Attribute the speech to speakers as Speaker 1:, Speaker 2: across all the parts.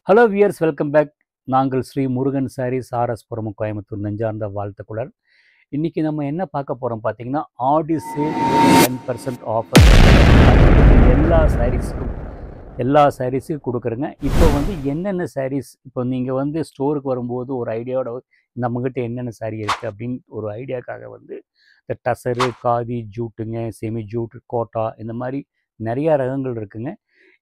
Speaker 1: Hello wears, welcome back. நாங்கள் ஸ்ரீ முருகன் சாரீஸ், ஆர்எஸ்புரம், கோயம்புத்தூர் நெஞ்சார்ந்த வாழ்த்துக்களுடன் இன்றைக்கி நம்ம என்ன பார்க்க போகிறோம் பார்த்தீங்கன்னா, ஆடி சேல் 10% ஆஃபர் எல்லா சாரீஸுக்கும் கொடுக்குறேங்க. இப்போ வந்து என்னென்ன சாரீஸ், இப்போ நீங்கள் வந்து ஸ்டோருக்கு வரும்போது ஒரு ஐடியாவோட நம்மக்கிட்ட என்னென்ன சாரீ இருக்குது அப்படின்னு ஒரு ஐடியாக்காக வந்து இந்த டசரு, காதி, ஜூட்டுங்க, செமி ஜூட், கோட்டா, இந்த மாதிரி நிறையா ரகங்கள் இருக்குங்க.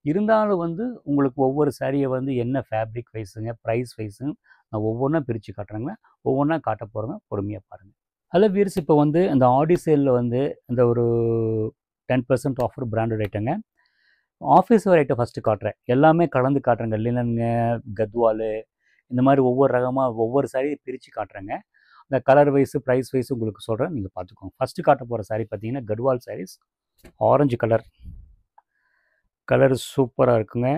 Speaker 1: இருந்தாலும் வந்து உங்களுக்கு ஒவ்வொரு சாரியை வந்து என்ன ஃபேப்ரிக் வைஸுங்க, ப்ரைஸ் வைஸுங்க நான் ஒவ்வொன்றா பிரித்து காட்டுறேங்க. ஒவ்வொன்றா காட்ட போகிறேங்க, பொறுமையாக பாருங்கள். ஹலோ வியர்ஸ், இப்போ வந்து இந்த ஆடி சேலில் வந்து இந்த ஒரு 10% ஆஃபர் பிராண்டட் ஐட்டங்க. ஆஃபீஸ் வேர் ஐட்டம் ஃபஸ்ட்டு காட்டுறேன். எல்லாமே கலந்து காட்டுறேங்க. லினனுங்க, கத்வாலு, இந்த மாதிரி ஒவ்வொரு ரகமாக ஒவ்வொரு சாரியை பிரித்து காட்டுறேங்க. இந்த கலர் வைஸு, ப்ரைஸ் வைஸு உங்களுக்கு சொல்கிறேன், நீங்கள் பார்த்துக்கோங்க. ஃபஸ்ட்டு காட்ட போகிற சாரி பார்த்தீங்கன்னா கத்வால் சாரீஸ். ஆரஞ்சு கலர் சூப்பராக இருக்குங்க.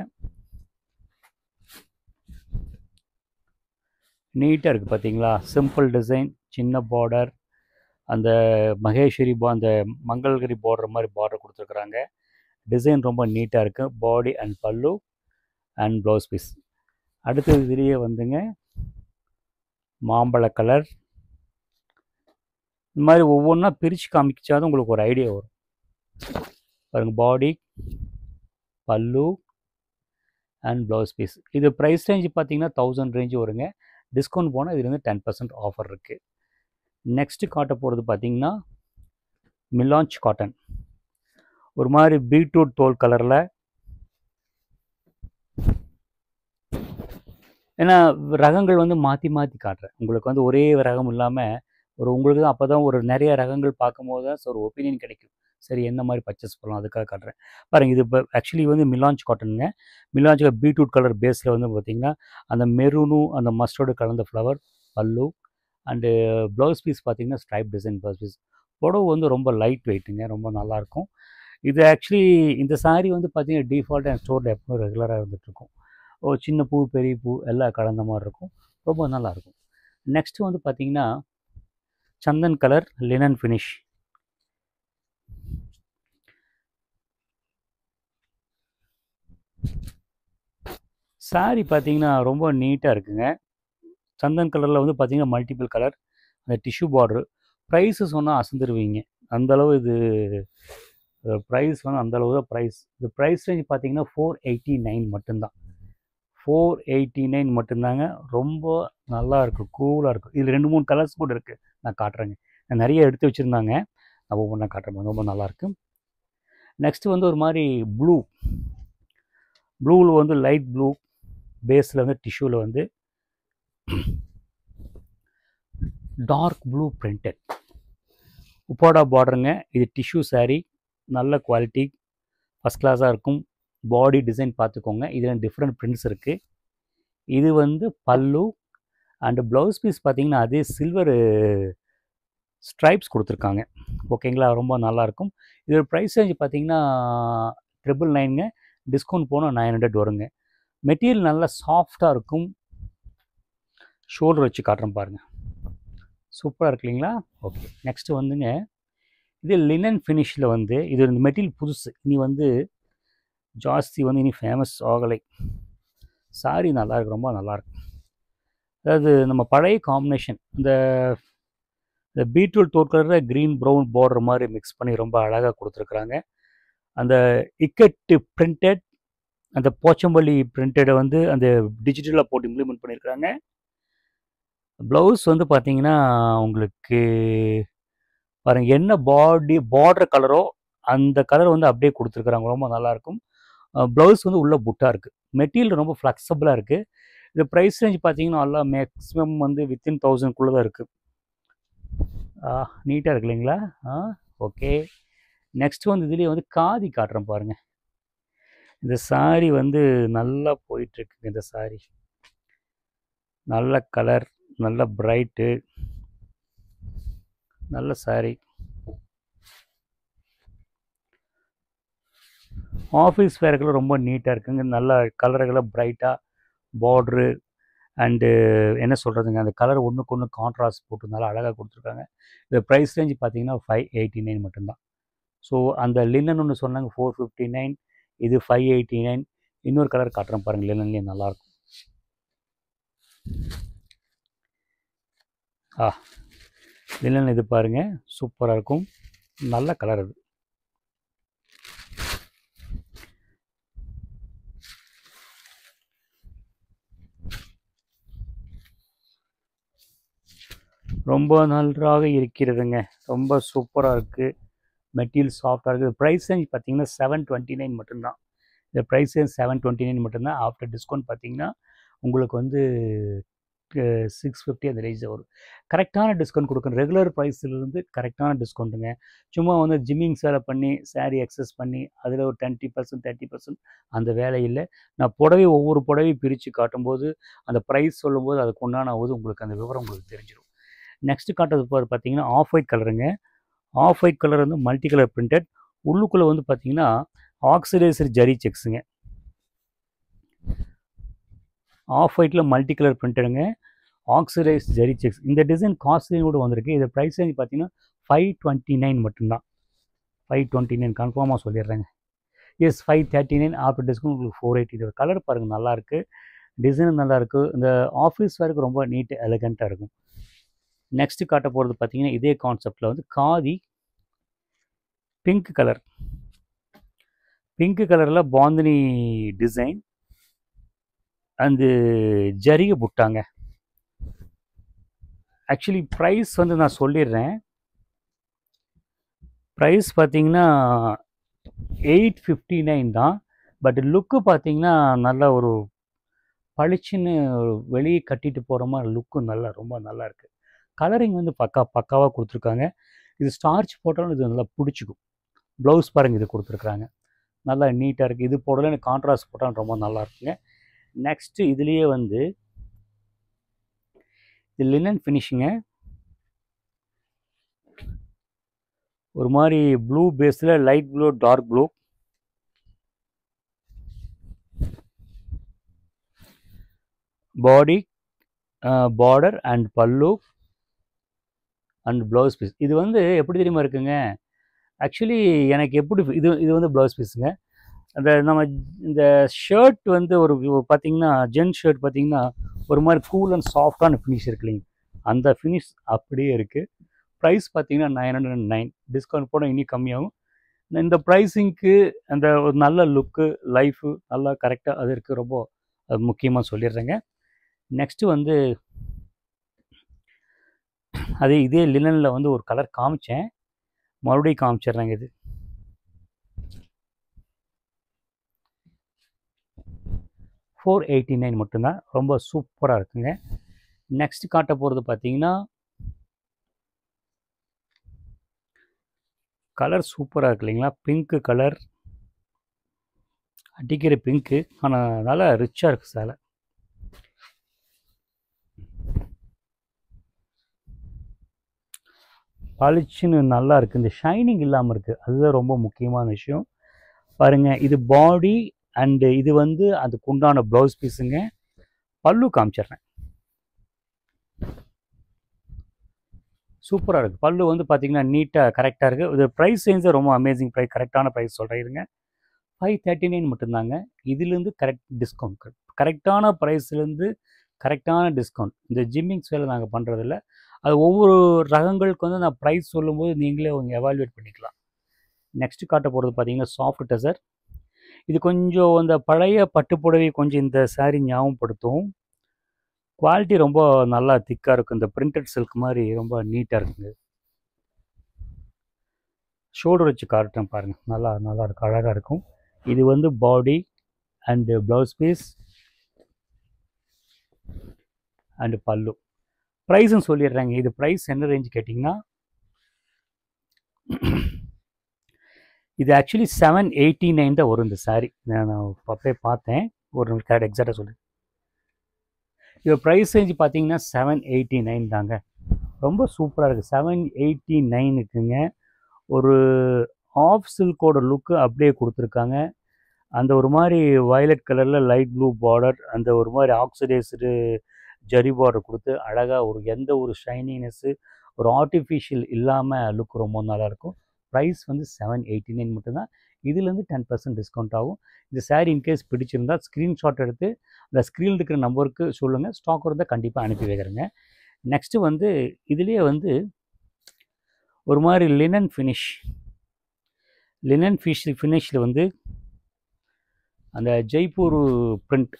Speaker 1: நீட்டாக இருக்குது பார்த்தீங்களா? சிம்பிள் டிசைன், சின்ன பார்டர், அந்த மகேஸ்வரி அந்த மங்கள்கிரி பார்டர் மாதிரி பார்டர் கொடுத்துருக்குறாங்க. டிசைன் ரொம்ப நீட்டாக இருக்குது. Body and pallu and blouse piece. அடுத்தது இதுலேயே வந்துங்க மாம்பழ கலர். இந்த மாதிரி ஒவ்வொன்றா பிரித்து காமிச்சாதான் உங்களுக்கு ஒரு ஐடியா வரும். பாருங்கள், பாடி, பல்லு அண்ட் ப்ளவுஸ் பீஸ். இது ப்ரைஸ் ரேஞ்சு பார்த்தீங்கன்னா 1000 ரேஞ்சு வருங்க. டிஸ்கவுண்ட் போனால் இது வந்து 10% ஆஃபர் இருக்குது. நெக்ஸ்ட்டு காட்ட போகிறது பார்த்தீங்கன்னா மிலாஞ்ச் காட்டன். ஒரு மாதிரி பீட்ரூட் தோல் கலரில். ஏன்னா ரகங்கள் வந்து மாற்றி மாற்றி காட்டுறேன். உங்களுக்கு வந்து ஒரே ரகம் இல்லாமல் உங்களுக்கு தான் அப்போ தான் ஒரு நிறைய ரகங்கள் பார்க்கும்போது தான் ஒரு ஒப்பீனியன் கிடைக்கும். சரி, என்ன மாதிரி பர்ச்சேஸ் பண்ணலாம், அதுக்காக காட்டுறேன். பாருங்கள், இது இப்போ ஆக்சுவலி வந்து மிலாஞ்ச் காட்டனுங்க. மிலாஞ்சில் பீட்ரூட் கலர் பேஸில் வந்து பார்த்திங்கன்னா அந்த மெரூனும் அந்த மஸ்டர்டு கலந்த ஃப்ளவர் பல்லு அண்டு ப்ளவுஸ் பீஸ் பார்த்திங்கன்னா ஸ்ட்ரைப் டிசைன் ப்ளவுஸ் பீஸ். புடவை வந்து ரொம்ப லைட் வெயிட்டுங்க, ரொம்ப நல்லாயிருக்கும். இது ஆக்சுவலி இந்த சாரீ வந்து பார்த்திங்கன்னா டிஃபால்ட்டாக என் ஸ்டோரில் எப்பவும் ரெகுலராக இருந்துகிட்ருக்கும். ஒரு சின்ன பூ, பெரிய பூ எல்லாம் கலந்த மாதிரி இருக்கும். ரொம்ப நல்லாயிருக்கும். நெக்ஸ்ட்டு வந்து பார்த்திங்கன்னா சந்தன் கலர் லினன் ஃபினிஷ். சாரீ பார்த்திங்கன்னா ரொம்ப நீட்டாக இருக்குங்க. சந்தன் கலரில் வந்து பார்த்திங்கன்னா மல்டிபிள் கலர், அந்த டிஷ்யூ பார்டரு. ப்ரைஸு சொன்னால் அசந்துருவீங்க, அந்தளவு இது ப்ரைஸ் வந்து அந்தளவு தான் ப்ரைஸ். இது ப்ரைஸ் ரேஞ்ச் பார்த்திங்கன்னா 489 மட்டும்தான். 489 மட்டும்தாங்க. ரொம்ப நல்லா இருக்குது, கூலாக இருக்குது. இதில் 2-3 கலர்ஸ் கூட இருக்குது, நான் காட்டுறேங்க. நான் நிறைய எடுத்து வச்சுருந்தாங்க, நான் ஒவ்வொன்றா காட்டுறேன். ரொம்ப நல்லாயிருக்கு. நெக்ஸ்ட்டு வந்து ஒரு மாதிரி ப்ளூவில் வந்து லைட் ப்ளூ பேஸில் வந்து டிஷ்யூவில் வந்து டார்க் ப்ளூ பிரிண்டட் உப்பாடா பார்டருங்க. இது டிஷ்யூ சாரீ, நல்ல குவாலிட்டி, ஃபஸ்ட் கிளாஸாக இருக்கும். பாடி டிசைன் பார்த்துக்கோங்க. இதில் டிஃப்ரெண்ட் பிரிண்ட்ஸ் இருக்குது. இது வந்து பல்லு அண்டு ப்ளவுஸ் பீஸ் பார்த்திங்கன்னா அதே சில்வர் ஸ்ட்ரைப்ஸ் கொடுத்துருக்காங்க. ஓகேங்களா? ரொம்ப நல்லாயிருக்கும். இதோட ப்ரைஸ் ரேஞ்ச் பார்த்திங்கன்னா 999ங்க. டிஸ்கவுண்ட் போனால் 900 வருங்க. மெட்டீரியல் நல்லா சாஃப்டாக இருக்கும். ஷோல்டர் வச்சு காட்டுறேன் பாருங்கள், சூப்பராக இருக்கு இல்லைங்களா? ஓகே, நெக்ஸ்ட்டு வந்துங்க இது லினன் ஃபினிஷில் வந்து இது இந்த மெட்டீரியல் புதுசு, இனி வந்து ஜாஸ்தி வந்து இனி ஃபேமஸ் ஆகலை. சாரி நல்லாயிருக்கு, ரொம்ப நல்லாயிருக்கு. அதாவது நம்ம பழைய காம்பினேஷன், இந்த பீட்ரூட் தோற்கரில் க்ரீன் ப்ரௌன் பார்டர் மாதிரி மிக்ஸ் பண்ணி ரொம்ப அழகாக கொடுத்துருக்குறாங்க. அந்த இக்கட்டு பிரிண்டட், அந்த போச்சம்பள்ளி பிரிண்டடை வந்து அந்த டிஜிட்டலாக போட்டு இம்ப்ளிமெண்ட் பண்ணியிருக்கிறாங்க. ப்ளவுஸ் வந்து பார்த்திங்கன்னா உங்களுக்கு பாருங்கள், என்ன பார்டர் கலரோ அந்த கலர் வந்து அப்படியே கொடுத்துருக்குறாங்க. ரொம்ப நல்லாயிருக்கும். ப்ளவுஸ் வந்து உள்ளே புட்டாக இருக்குது. மெட்டீரியல் ரொம்ப ஃப்ளெக்சிபிளாக இருக்குது. இது ப்ரைஸ் ரேஞ்ச் பார்த்திங்கன்னா நல்லா மேக்ஸிமம் வந்து வித்தின் 1000க்குள்ளே தான் இருக்குது. நீட்டாக இருக்கு இல்லைங்களா? ஓகே, நெக்ஸ்ட்டு வந்து இதுலேயே வந்து காதி காட்டுறேன் பாருங்கள். இந்த சாரீ வந்து நல்லா போயிட்டுருக்குங்க. இந்த சாரீ நல்ல கலர், நல்ல பிரைட்டு, நல்ல சாரீ. ஆஃபீஸ் வேர்க்கெல்லாம் ரொம்ப நீட்டாக இருக்குங்க. நல்ல கலர்களெல்லாம் பிரைட்டாக பார்ட்ரு அண்டு என்ன சொல்கிறதுங்க, அந்த கலர் ஒன்றுக்கு ஒன்று கான்ட்ராஸ்ட் போட்டு நல்லா அழகாக கொடுத்துருக்காங்க. இந்த ப்ரைஸ் ரேஞ்ச் பார்த்திங்கன்னா 589 மட்டும்தான். ஸோ அந்த லினன் ஒன்று சொன்னாங்க 459, இது 589. இன்னொரு கலர் காட்டுறேன் பாருங்கள், லினன்லேயே நல்லாயிருக்கும். லினன் இது பாருங்கள், சூப்பராக இருக்கும், நல்ல கலர் அது. ரொம்ப நன்றாக இருக்கிறதுங்க, ரொம்ப சூப்பராக இருக்குது, மெட்டீரியல் சாஃப்டாக இருக்குது. ப்ரைஸ் ரேஞ்ச் பார்த்தீங்கன்னா 729 மட்டும்தான். இந்த ப்ரைஸ் ரேஞ்ச் 729 மட்டும்தான். ஆஃப்டர் டிஸ்கவுண்ட் பார்த்தீங்கன்னா உங்களுக்கு வந்து 650 அந்த ரேஞ்சில் வரும். கரெக்டான டிஸ்கவுண்ட் கொடுக்கணும். ரெகுலர் ப்ரைஸ்லேருந்து கரெக்டான டிஸ்கவுண்ட்டுங்க. சும்மா வந்து ஜிம்மிங் சேலை பண்ணி சாரீ எக்ஸஸ் பண்ணி அதில் ஒரு 20% 30% அந்த வேலை இல்லை. நான் புடவை ஒவ்வொரு புடவையும் பிரித்து காட்டும்போது அந்த ப்ரைஸ் சொல்லும்போது அதுக்கு உண்டான போது உங்களுக்கு அந்த விவரம் உங்களுக்கு தெரிஞ்சிடும். நெக்ஸ்ட்டு காட்டுறது பார்த்தீங்கன்னா ஆஃப் ஒயிட் கலருங்க. ஆஃப் ஒயிட் கலர் வந்து மல்டி கலர் பிரிண்டட். உள்ளுக்குள்ளே வந்து பார்த்தீங்கன்னா ஆக்சிடைசர் ஜரி செக்ஸுங்க. ஆஃப் ஒயிட்டில் மல்டி கலர் பிரிண்டடுங்க, ஆக்சிடைஸ் ஜெரி செக்ஸ். இந்த டிசைன் காஸ்ட்லியும் கூட வந்திருக்கு. இது ப்ரைஸ் ரேஞ்ச் பார்த்தீங்கன்னா 529 மட்டும்தான். 529 கன்ஃபார்மாக சொல்லிடுறேங்க. எஸ் 539 ஆஃப்டர் டிஸ்கவுண்ட் உங்களுக்கு 480. இது கலர் பாருங்கள், நல்லாயிருக்கு, டிசைனும் நல்லாயிருக்கு, இந்த ஆஃபீஸ் வேருக்கு ரொம்ப நீட் எலகண்ட்டாக இருக்கும். நெக்ஸ்ட்டு காட்ட போகிறது பார்த்தீங்கன்னா இதே கான்செப்டில் வந்து காதி பிங்க் கலர். பிங்க் கலரில் பாந்தினி டிசைன் அந்த ஜரிகை புட்டாங்க. ஆக்சுவலி ப்ரைஸ் வந்து நான் சொல்லிடுறேன். ப்ரைஸ் பார்த்தீங்கன்னா 859 தான். பட் லுக்கு பார்த்தீங்கன்னா நல்ல ஒரு பளிச்சுன்னு வெளியே கட்டிட்டு போகிற மாதிரி லுக்கு நல்லா ரொம்ப நல்லா இருக்குது. கலரிங் வந்து பக்காவாக கொடுத்துருக்காங்க. இது ஸ்டார்ச் போட்டாலும் இது நல்லா பிடிச்சிக்கும். ப்ளவுஸ் பாருங்கள், இது கொடுத்துருக்குறாங்க, நல்லா நீட்டாக இருக்குது. இது போடல எனக்கு கான்ட்ராஸ்ட் போட்டாலும் ரொம்ப நல்லா இருக்குங்க. நெக்ஸ்ட்டு இதுலேயே வந்து இது லினன் ஃபினிஷிங்க. ஒரு மாதிரி ப்ளூ பேஸில் light blue dark blue. Body border and pallu and blouse piece. இது வந்து எப்படி தெரியுமா இருக்குங்க, ஆக்சுவலி எனக்கு எப்படி இது வந்து ப்ளவுஸ் பீஸுங்க. அந்த நம்ம இந்த ஷர்ட் வந்து ஒரு பார்த்திங்கன்னா ஜென்ஸ் ஷர்ட் பார்த்திங்கன்னா ஒரு மாதிரி கூல் அண்ட் சாஃப்டான ஃபினிஷ் இருக்கு இல்லைங்க, அந்த ஃபினிஷ் அப்படியே இருக்குது. ப்ரைஸ் பார்த்திங்கன்னா 909. டிஸ்கவுண்ட் போட இன்னும் கம்மியாகும். இந்த ப்ரைஸிங்க்கு அந்த ஒரு நல்ல லுக்கு லைஃபு நல்லா கரெக்டாக அது இருக்குது. ரொம்ப அது முக்கியமாக சொல்லிடுறேங்க. நெக்ஸ்ட்டு வந்து இதே லினனில் வந்து ஒரு கலர் காமிச்சேன், மறுபடியும் காமிச்சிட்றேங்க. இது 489 மட்டும்தான். ரொம்ப சூப்பராக இருக்குங்க. நெக்ஸ்ட் காட்ட போகிறது பார்த்தீங்கன்னா கலர் சூப்பராக இருக்கு இல்லைங்களா, பிங்க்கு கலர், அடிக்கிற பிங்க்கு, ஆனால் நல்லா ரிச்சாக இருக்குது சேலை. பளிச்சுன்னு நல்லா இருக்குது, இந்த ஷைனிங் இல்லாமல் இருக்குது, அதுதான் ரொம்ப முக்கியமான விஷயம். பாருங்கள், இது பாடி அண்டு இது வந்து அதுக்கு உண்டான ப்ளவுஸ் பீஸுங்க. பல்லு காமிச்சிட்றேன், சூப்பராக இருக்குது. பல்லு வந்து பார்த்திங்கன்னா நீட்டாக கரெக்டாக இருக்குது. இது ப்ரைஸ் ரேஞ்சு ரொம்ப அமேசிங் ப்ரைஸ், கரெக்டான ப்ரைஸ் சொல்கிறேன். 539 மட்டும்தாங்க. இதுலேருந்து டிஸ்கவுண்ட் கரெக்டான ப்ரைஸ்லேருந்து கரெக்டான டிஸ்கவுண்ட். இந்த ஜிம்மிங்ஸ் வேலை நாங்கள் பண்ணுறதில்ல. அது ஒவ்வொரு ரகங்களுக்கு வந்து நான் ப்ரைஸ் சொல்லும்போது நீங்களே அவங்க எவாலுவேட் பண்ணிக்கலாம். நெக்ஸ்ட்டு காட்ட போகிறது பார்த்தீங்கன்னா சாஃப்ட் டசர். இது கொஞ்சம் அந்த பழைய பட்டுப்புடவை கொஞ்சம் இந்த சாரீ ஞாபகப்படுத்தும். குவாலிட்டி ரொம்ப நல்லா திக்காக இருக்கும். இந்த பிரிண்டட் சில்க் மாதிரி ரொம்ப நீட்டாக இருக்குங்க. ஷோல்டர் வச்சு காட்டுறேன் பாருங்கள், நல்லா இருக்கும், அழகாக இருக்கும். இது வந்து body and blouse piece and pallu. ப்ரைஸும் சொல்லிடுறாங்க. இது ப்ரைஸ் என்ன ரேஞ்ச் கேட்டிங்கன்னா, இது ஆக்சுவலி 789 தான் வரும் இந்த சாரீ. நான் அப்பவே பார்த்தேன், ஒரு கரெக்ட் எக்ஸாக்டாக சொல்லு. இது ப்ரைஸ் ரேஞ்ச் பார்த்தீங்கன்னா 789 தாங்க. ரொம்ப சூப்பராக இருக்குது. 789க்குங்க ஒரு ஆஃப் சில்கோட லுக்கு அப்படியே கொடுத்துருக்காங்க. அந்த ஒரு மாதிரி வயலட் கலரில் லைட் ப்ளூ பார்டர், அந்த ஒரு மாதிரி ஆக்சிடைஸ்டு ஜரி பார்டர் கொடுத்து அழகாக ஒரு எந்த ஒரு ஷைனிங்னஸ்ஸு ஒரு ஆர்டிஃபிஷியல் இல்லாமல் லுக் ரொம்ப நல்லாயிருக்கும். ப்ரைஸ் வந்து 789 மட்டும்தான். இதுலேருந்து 10% டிஸ்கவுண்ட் ஆகும். இந்த saree இன்கேஸ் பிடிச்சிருந்தா ஸ்க்ரீன்ஷாட் எடுத்து அந்த ஸ்க்ரீனில் இருக்கிற நம்பருக்கு சொல்லுங்கள், ஸ்டாக் இருந்தால் கண்டிப்பாக அனுப்பி வைக்கிறேங்க. நெக்ஸ்ட்டு வந்து இதுலேயே வந்து ஒரு மாதிரி லினன் ஃபினிஷில் வந்து அந்த ஜெய்ப்பூர் பிரிண்ட்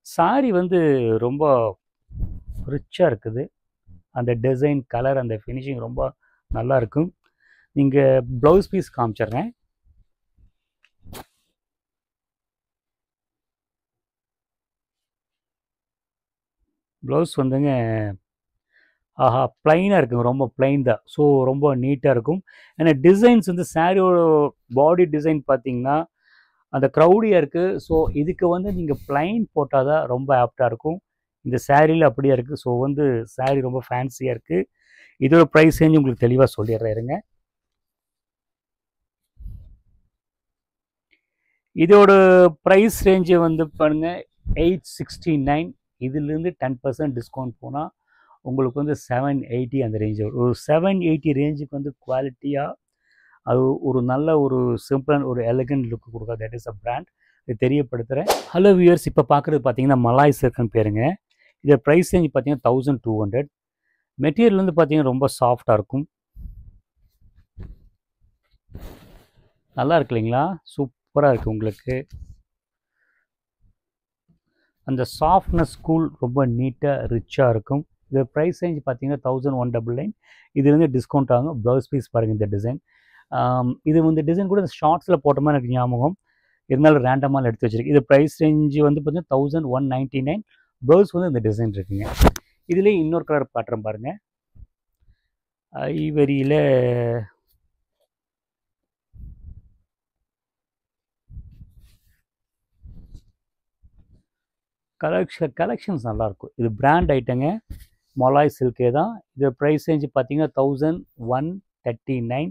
Speaker 1: saree வந்து ரொம்ப ரிச்சாக இருக்குது. அந்த டிசைன், கலர், அந்த ஃபினிஷிங் ரொம்ப நல்லா இருக்கும். நீங்கள் ப்ளவுஸ் பீஸ் காமிச்சிட்றேன். ப்ளவுஸ் வந்துங்க ஆஹா ப்ளைனாக இருக்குங்க, ரொம்ப ப்ளைன் தான். ஸோ ரொம்ப நீட்டாக இருக்கும். ஏன்னா டிசைன்ஸ் வந்து சாரியோட பாடி டிசைன் பார்த்தீங்கன்னா அந்த க்ரௌடியாக இருக்குது. ஸோ இதுக்கு வந்து நீங்கள் ப்ளைன் போட்டால் தான் ரொம்ப ஆப்டாக இருக்கும். இந்த சாரியில் அப்படியே இருக்குது. ஸோ வந்து சாரி ரொம்ப ஃபேன்சியாக இருக்குது. இதோட ப்ரைஸ் ரேஞ்ச் உங்களுக்கு தெளிவாக சொல்லிடுறேன் இருங்க. இதோட ப்ரைஸ் ரேஞ்சு வந்து பாருங்கள் 869. இதுலேருந்து 10% டிஸ்கவுண்ட் போனால் உங்களுக்கு வந்து 780 அந்த ரேஞ்சு வரும். ஒரு 780 ரேஞ்சுக்கு வந்து குவாலிட்டியாக அது ஒரு நல்ல ஒரு சிம்பிளான ஒரு எலகண்ட் லுக் கொடுக்கும். That is a brand. இது தெரியப்படுத்துகிறேன். ஹலோ வியூவர்ஸ், இப்போ பார்க்குறது பார்த்தீங்கன்னா மலாய் சில்க்னு பேருங்க. இதோட ப்ரைஸ் ரேஞ்ச் பார்த்தீங்கன்னா 1200. மெட்டீரியல் வந்து பார்த்தீங்கன்னா ரொம்ப சாஃப்டாக இருக்கும். நல்லா இருக்கு இல்லைங்களா? சூப்பராக இருக்குது. உங்களுக்கு அந்த சாஃப்ட்னஸ் கூல் ரொம்ப நீட்டாக ரிச்சாக இருக்கும். இது ப்ரைஸ் ரேஞ்ச் பார்த்தீங்கன்னா 1199. இதுலேருந்து டிஸ்கவுண்ட் ஆகும். ப்ளவுஸ் பீஸ் பாருங்கள், இந்த டிசைன். இது வந்து டிசைன் கூட இந்த ஷார்ட்ஸில் போட்ட மாதிரி எனக்கு ஞாபகம் இருந்தாலும் ரேண்டமாக எடுத்து வச்சுருக்கு. இது ப்ரைஸ் ரேஞ்சு வந்து பார்த்தீங்கன்னா 1199. ப்ளவுஸ் வந்து இந்த டிசைன் இருக்குங்க. இதுலேயே இன்னொரு கலர் பேட்டர்ன் பாருங்கள். ஐவரியில் கலெக்ஷன்ஸ் நல்லாயிருக்கும். இது பிராண்ட் ஐட்டங்க, மலாய் சில்கே தான். இது ப்ரைஸ் ரேஞ்சு பார்த்தீங்கன்னா 1139.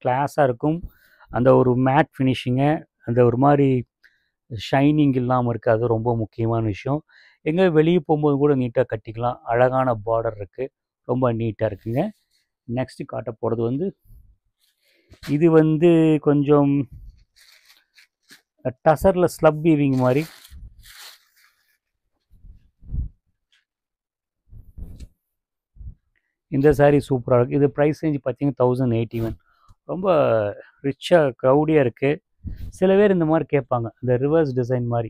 Speaker 1: கிளாஸாக இருக்கும். அந்த ஒரு மேட் ஃபினிஷிங்கு, அந்த ஒரு மாதிரி ஷைனிங் இல்லாமல் இருக்குது. அது ரொம்ப முக்கியமான விஷயம். எங்கே வெளியே போகும்போது கூட நீட்டாக கட்டிக்கலாம். அழகான பார்டர் இருக்குது, ரொம்ப நீட்டாக இருக்குங்க. நெக்ஸ்ட்டு காட்ட போகிறது வந்து இது வந்து கொஞ்சம் டசரில் ஸ்லப் வீவிங் மாதிரி. இந்த சாரீ சூப்பராக இருக்குது. இது ப்ரைஸ் ரேஞ்சு பார்த்தீங்கன்னா 1081. ரொம்ப ரிச்சாக க்ரௌடியாக இருக்குது. சில பேர் இந்த மாதிரி கேட்பாங்க, இந்த ரிவர்ஸ் டிசைன் மாதிரி.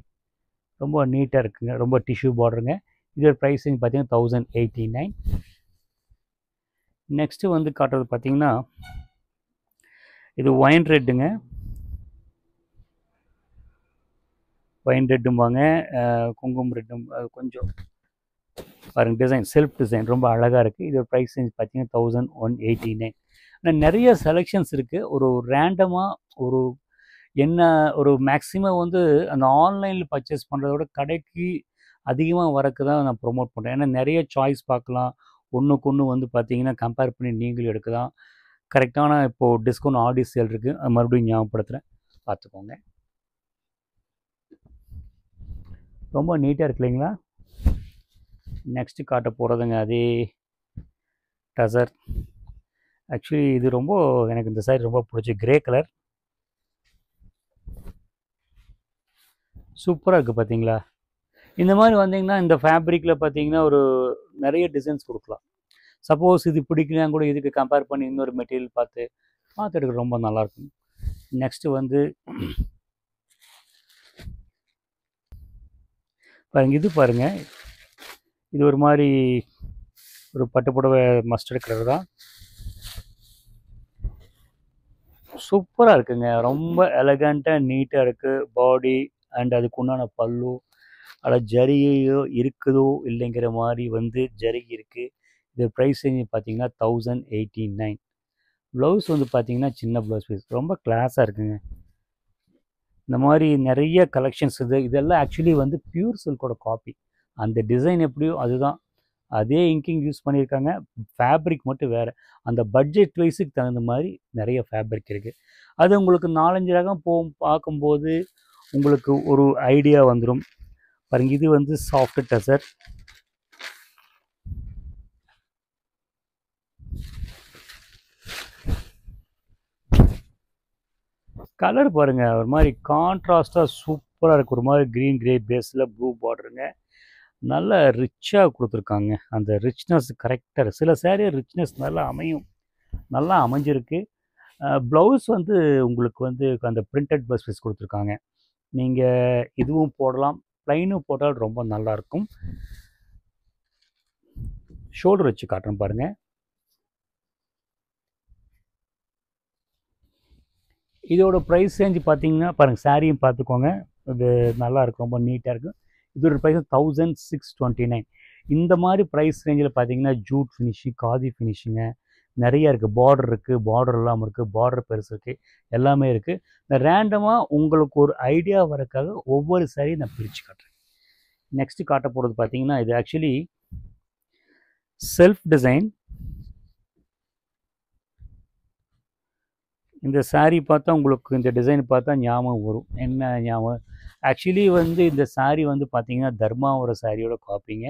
Speaker 1: ரொம்ப நீட்டாக இருக்குங்க, ரொம்ப டிஷ்யூ பார்டருங்க. இதோட ப்ரைஸ் ரேஞ்ச் பார்த்தீங்கன்னா 1089. நெக்ஸ்ட்டு வந்து காட்டுறது பார்த்தீங்கன்னா இது ஒயின் ரெட்டுங்க. ஒயின் ரெட்டும்பாங்க, குங்குமம் ரெட்டும். கொஞ்சம் பாருங்கள் டிசைன், செல்ஃப் டிசைன் ரொம்ப அழகாக இருக்குது. இதோட ப்ரைஸ் ரேஞ்ச் பார்த்தீங்கன்னா 1189. ஆனால் நிறைய செலெக்ஷன்ஸ் இருக்குது. ஒரு ரேண்டமாக ஒரு என்ன ஒரு மேக்ஸிமம் வந்து அந்த ஆன்லைனில் பர்ச்சேஸ் பண்ணுறத விட கடைக்கு அதிகமாக வரக்கு தான் நான் ப்ரொமோட் பண்ணுறேன். ஏன்னா நிறைய சாய்ஸ் பார்க்கலாம். ஒன்றுக்கு ஒன்று வந்து பார்த்தீங்கன்னா கம்பேர் பண்ணி நீங்களும் எடுக்கலாம். கரெக்டான இப்போது டிஸ்கவுண்ட் ஆடி சேல் இருக்குது. அது மறுபடியும் ஞாபகப்படுத்துகிறேன், பார்த்துக்கோங்க. ரொம்ப நீட்டாக இருக்கு இல்லைங்களா? நெக்ஸ்ட்டு காட்ட போகிறதுங்க அதே டசர். ஆக்சுவலி இது ரொம்ப எனக்கு இந்த சாரி ரொம்ப பிடிச்சி, கிரே கலர். சூப்பராக இருக்குது பார்த்தீங்களா? இந்த மாதிரி வந்தீங்கன்னா இந்த ஃபேப்ரிக்கில் பார்த்தீங்கன்னா ஒரு நிறைய டிசைன்ஸ் கொடுக்கலாம். சப்போஸ் இது பிடிக்கலாம் கூட இதுக்கு கம்பேர் பண்ணி இன்னொரு மெட்டீரியல் பார்த்து எடுக்க ரொம்ப நல்லாயிருக்கும். நெக்ஸ்ட்டு வந்து பாருங்கள், இது பாருங்கள். இது ஒரு மாதிரி ஒரு பட்டு புடவை மஸ்டர்ட் கலர் தான். சூப்பராக இருக்குங்க, ரொம்ப எலகண்ட்டாக நீட்டாக இருக்குது. பாடி அண்ட் அதுக்கு உண்டான பல்லு அதில் ஜரிகையோ இருக்குதோ இல்லைங்கிற மாதிரி வந்து ஜரிகை இருக்குது. இது ப்ரைஸ் ரேஞ்சு பார்த்தீங்கன்னா 1089. ப்ளவுஸ் வந்து பார்த்தீங்கன்னா சின்ன ப்ளவுஸ் பீஸ், ரொம்ப கிளாஸாக இருக்குங்க. இந்த மாதிரி நிறைய கலெக்ஷன்ஸ் இதெல்லாம் ஆக்சுவலி வந்து பியூர் சில்கோட காப்பி. அந்த டிசைன் எப்படியோ அதுதான், அதே இங்கிங் யூஸ் பண்ணியிருக்காங்க. ஃபேப்ரிக் மட்டும் வேறு. அந்த பட்ஜெட் வைஸுக்கு தகுந்த மாதிரி நிறைய ஃபேப்ரிக் இருக்குது. அது உங்களுக்கு 4-5 ரகம் பார்க்கும்போது உங்களுக்கு ஒரு ஐடியா வந்துடும். பாருங்கள், இது வந்து சாஃப்ட் டசர். கலர் பாருங்கள் ஒரு மாதிரி கான்ட்ராஸ்ட்டாக சூப்பராக இருக்குது. ஒரு மாதிரி க்ரீன் கிரே பேஸில் ப்ளூ பார்டருங்க. நல்ல ரிச்சாக கொடுத்துருக்காங்க. அந்த ரிச்னஸ் கரெக்டாக சில சேரீ ரிச்னஸ் நல்லா அமைஞ்சிருக்கு. ப்ளவுஸ் வந்து உங்களுக்கு வந்து அந்த பிரிண்டட் ப்ளவுஸ் பீஸ் கொடுத்துருக்காங்க. நீங்கள் இதுவும் போடலாம், ப்ளைனும் போட்டால் ரொம்ப நல்லாயிருக்கும். ஷோல்டர் வச்சு காட்டுறேன் பாருங்கள். இதோட ப்ரைஸ் ரேஞ்சு பார்த்தீங்கன்னா பாருங்கள், சாரியும் பார்த்துக்கோங்க. இது நல்லாயிருக்கும், ரொம்ப நீட்டாக இருக்குது. இதோட ப்ரைஸ் 1629. இந்த மாதிரி ப்ரைஸ் ரேஞ்சில் பார்த்தீங்கன்னா ஜூட் ஃபினிஷிங், காதி ஃபினிஷிங்க நிறைய இருக்குது. பார்டர் இருக்குது, பார்டர் இல்லாமல் இருக்குது, பார்டர் பெருசு இருக்குது, எல்லாமே இருக்குது. இந்த ரேண்டமாக உங்களுக்கு ஒரு ஐடியா வரக்காக ஒவ்வொரு சாரியும் நான் பிரித்து காட்டுறேன். நெக்ஸ்ட்டு காட்ட போகிறது பார்த்தீங்கன்னா இது ஆக்சுவலி செல்ஃப் டிசைன். இந்த சாரீ பார்த்தா உங்களுக்கு இந்த டிசைன் பார்த்தா ஞாபகம் வரும். என்ன ஞாபகம்? ஆக்சுவலி வந்து இந்த சாரீ வந்து பார்த்தீங்கன்னா தர்மாவோட சாரியோட காப்பிங்க,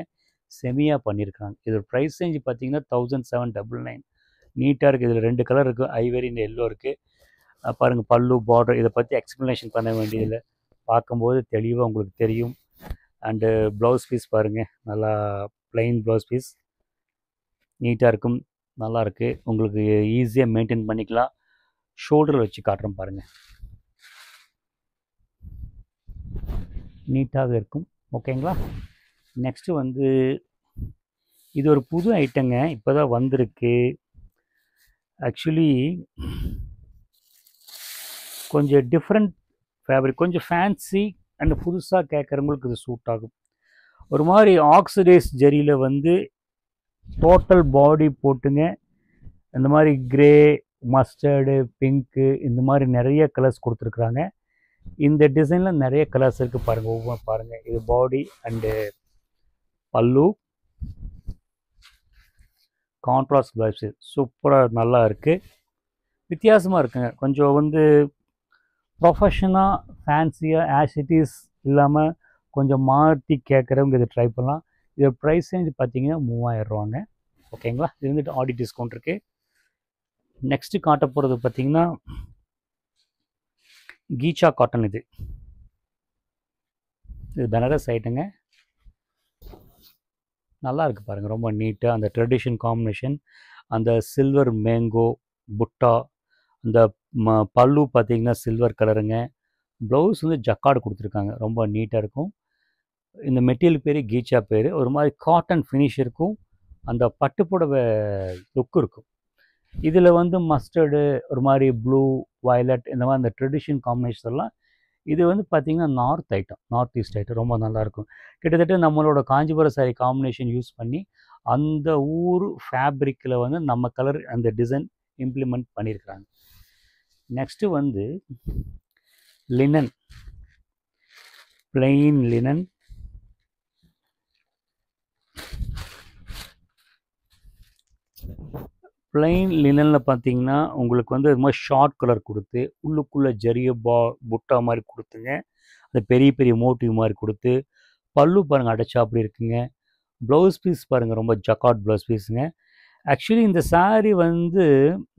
Speaker 1: செமியாக பண்ணியிருக்காங்க. இதோட ப்ரைஸ் ரேஞ்சு பார்த்தீங்கன்னா 1799. நீட்டாக இருக்குது. இதில் 2 கலர் இருக்குது, ஐவரி இந்த எல்லோ இருக்குது. பாருங்கள் பல்லு பார்டர், இதை பற்றி எக்ஸ்ப்ளனேஷன் பண்ண வேண்டியதில்லை, பார்க்கும்போது தெளிவாக உங்களுக்கு தெரியும். அண்டு ப்ளவுஸ் பீஸ் பாருங்கள், நல்லா ப்ளைன் ப்ளவுஸ் பீஸ் நீட்டாக இருக்கும், நல்லாயிருக்கு. உங்களுக்கு ஈஸியாக மெயின்டைன் பண்ணிக்கலாம். ஷோல்டரில் வச்சு காட்டுறோம் பாருங்கள், நீட்டாக இருக்கும். ஓகேங்களா? நெக்ஸ்ட்டு வந்து இது ஒரு புது ஐட்டங்க, இப்போ தான் வந்திருக்கு. ஆக்சுவலி கொஞ்சம் டிஃப்ரெண்ட் ஃபேப்ரிக், கொஞ்சம் ஃபேன்சி அண்ட் புதுசாக கேட்குறவங்களுக்கு இது சூட் ஆகும். ஒரு மாதிரி ஆக்சிடைஸ் ஜரியில் வந்து டோட்டல் பாடி போட்டுங்க, இந்த மாதிரி கிரே, மஸ்டர்டு, பிங்க்கு, இந்த மாதிரி நிறைய கலர்ஸ் கொடுத்துருக்குறாங்க. இந்த டிசைனில் நிறைய கலர்ஸ் இருக்குது பாருங்கள். ஒவ்வொரு பாருங்கள், இது பாடி அண்டு பல்லு, கான்ட்ராஸ்ட் ப்ளவுஸ் சூப்பராக நல்லா இருக்குது, வித்தியாசமாக இருக்குங்க. கொஞ்சம் வந்து ப்ரொஃபஷனாக ஃபேன்சியாக ஆஸ் இட் இஸ் இல்லாமல் கொஞ்சம் மாற்றி கேட்குறவங்க இதை ட்ரை பண்ணலாம். இது ப்ரைஸ் ரேஞ்ச் பார்த்தீங்கன்னா 3000 ரூபாங்க. ஓகேங்களா? இது வந்துட்டு ஆடி டிஸ்கவுண்ட் இருக்குது. நெக்ஸ்ட்டு காட்ட போகிறது பார்த்தீங்கன்னா கீச்சா காட்டன். இது பனாரஸ் ஐட்டங்க, நல்லா இருக்குது பாருங்கள், ரொம்ப நீட்டாக அந்த ட்ரெடிஷன் காம்பினேஷன், அந்த சில்வர் மேங்கோ புட்டா, அந்த பல்லு பார்த்தீங்கன்னா சில்வர் கலருங்க. ப்ளவுஸ் வந்து ஜக்கார்டு கொடுத்துருக்காங்க, ரொம்ப நீட்டாக இருக்கும். இந்த மெட்டீரியல் பேர் கீச்சா பேர். ஒரு மாதிரி காட்டன் ஃபினிஷ் இருக்கும், அந்த பட்டுப்புடவை லுக் இருக்கும். இதில் வந்து மஸ்டர்டு, ஒரு மாதிரி ப்ளூ, வயலட், இந்த மாதிரி அந்த ட்ரெடிஷன் காம்பினேஷன் எல்லாம். இது வந்து பார்த்திங்கன்னா north item, north east item, ரொம்ப நல்லாயிருக்கும். கிட்டத்தட்ட நம்மளோட காஞ்சிபுரம் சாரி காம்பினேஷன் யூஸ் பண்ணி அந்த ஊர் ஃபேப்ரிக்கில் வந்து நம்ம கலர் அந்த டிசைன் இம்ப்ளிமெண்ட் பண்ணியிருக்கிறாங்க. நெக்ஸ்ட்டு வந்து லினன், பிளெயின் லினன். பிளெயின் லினனில் பார்த்தீங்கன்னா உங்களுக்கு வந்து இது மாதிரி ஷார்ட் கலர் கொடுத்து, உள்ளுக்குள்ளே ஜரிய புட்டா மாதிரி கொடுத்துங்க, அது பெரிய பெரிய மோட்டிவ் மாதிரி கொடுத்து, பல்லு பாருங்கள் அடைச்சா அப்படி இருக்குங்க. ப்ளவுஸ் பீஸ் பாருங்கள், ரொம்ப ஜக்கார்ட் ப்ளவுஸ் பீஸுங்க. ஆக்சுவலி இந்த சாரீ வந்து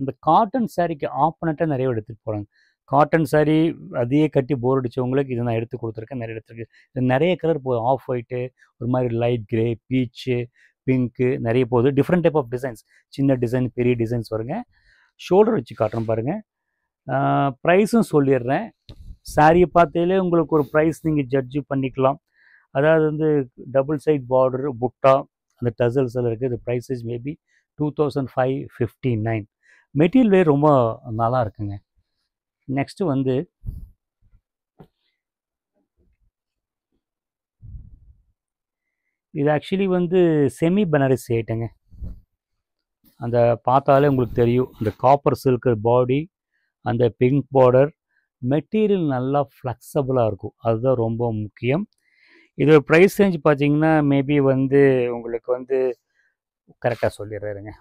Speaker 1: இந்த காட்டன் சாரீக்கு ஆப்போனட்டாக நிறைய எடுத்துகிட்டு போகிறாங்க. காட்டன் சாரீ அதையே கட்டி போர் அடித்தவங்களுக்கு இது நான் எடுத்து கொடுத்துருக்கேன், நிறைய எடுத்துருக்கு. இது நிறைய கலர் போகுது, ஆஃப் ஒயிட்டு, ஒரு மாதிரி லைட் கிரே, பீச்சு, பிங்க்கு, நிறைய போகுது. டிஃப்ரெண்ட் டைப் ஆஃப் டிசைன்ஸ், சின்ன டிசைன், பெரிய டிசைன்ஸ் வருங்க. ஷோல்டர் வச்சு காட்டுறேன் பாருங்கள். ப்ரைஸும் சொல்லிடுறேன். சாரியை பார்த்தாலே உங்களுக்கு ஒரு ப்ரைஸ் நீங்கள் ஜட்ஜு பண்ணிக்கலாம். அதாவது வந்து டபுள் சைட் பார்டர், புட்டா, அந்த டசல்ஸ் எல்லாம் இருக்குது. இது ப்ரைஸஸ் மேபி 2559. மெட்டீரியல் ரொம்ப நல்லா இருக்குங்க. நெக்ஸ்ட்டு வந்து இது ஆக்சுவலி வந்து செமி பனாரசி ஐட்டங்க. அந்த பார்த்தாலே உங்களுக்கு தெரியும், அந்த காப்பர் சில்க் பாடி, அந்த பிங்க் பார்டர், மெட்டீரியல் நல்லா ஃப்ளெக்சபிளாக இருக்கும், அதுதான் ரொம்ப முக்கியம். இதோட ப்ரைஸ் ரேஞ்ச் பார்த்தீங்கன்னா மேபி வந்து உங்களுக்கு வந்து கரெக்டாக சொல்லிடுறேங்க,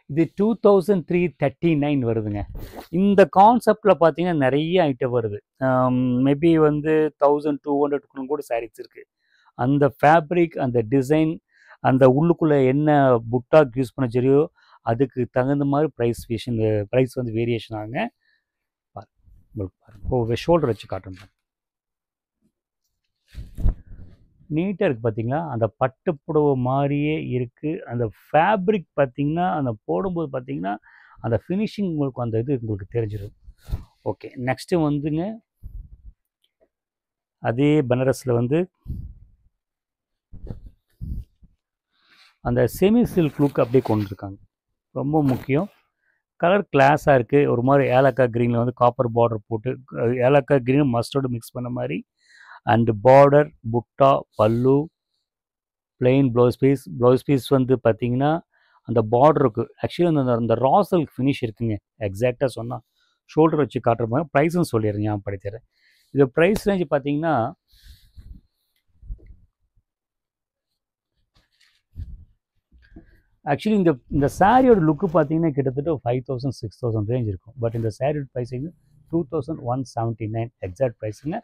Speaker 1: இது 2339 வருதுங்க. இந்த கான்செப்டில் பார்த்தீங்கன்னா நிறைய ஐட்டம் வருது. மேபி வந்து 1200 கூட சாரீஸ் இருக்குது. அந்த ஃபேப்ரிக், அந்த டிசைன், அந்த உள்ளுக்குள்ளே என்ன புட்டாக் யூஸ் பண்ண சரியோ அதுக்கு தகுந்த மாதிரி ப்ரைஸ் வந்து வேரியேஷன் ஆகுங்க. உங்களுக்கு பாருங்கள் ஷோல்டர் வச்சு காட்டுறேன். நீட்டாக இருக்குது பார்த்தீங்களா, அந்த பட்டு புடவை மாதிரியே இருக்குது. அந்த ஃபேப்ரிக் பார்த்தீங்கன்னா அந்த போடும்போது பார்த்தீங்கன்னா அந்த ஃபினிஷிங் உங்களுக்கு அந்த இது உங்களுக்கு தெரிஞ்சிடும். ஓகே, நெக்ஸ்ட்டு வந்துங்க அதே பனாரஸில் வந்து அந்த செமி சில்க் லுக் அப்படியே கொண்டு இருக்காங்க. ரொம்ப முக்கியம். கலர் கிளாஸாக இருக்குது. ஒரு மாதிரி ஏலக்காய் க்ரீனில் வந்து காப்பர் பார்டர் போட்டு ஏலக்காய் க்ரீன் மஸ்டர்டு மிக்ஸ் பண்ண மாதிரி அண்டு பார்டர் புட்டா பல்லு பிளெயின் ப்ளவுஸ் பீஸ் வந்து பார்த்திங்கன்னா அந்த பார்டருக்கு ஆக்சுவலி அந்த ராசல் ஃபினிஷ் இருக்குங்க. எக்ஸாக்டாக சொன்னால் ஷோல்டர் வச்சு காட்டுற ப்ரைஸும் சொல்லிடுறேன், ஞாபகப்படுத்திடுறேன். இது ப்ரைஸ் ரேஞ்ச் பார்த்தீங்கன்னா ஆக்சுவலி இந்த சாரியோட லுக்கு பார்த்தீங்கன்னா கிட்டத்தட்ட 5000 6000 ரேஞ்ச் இருக்கும். பட் இந்த சாரியோட ப்ரைஸிங் 2179 எக்ஸாக்ட் ப்ரைஸுங்க.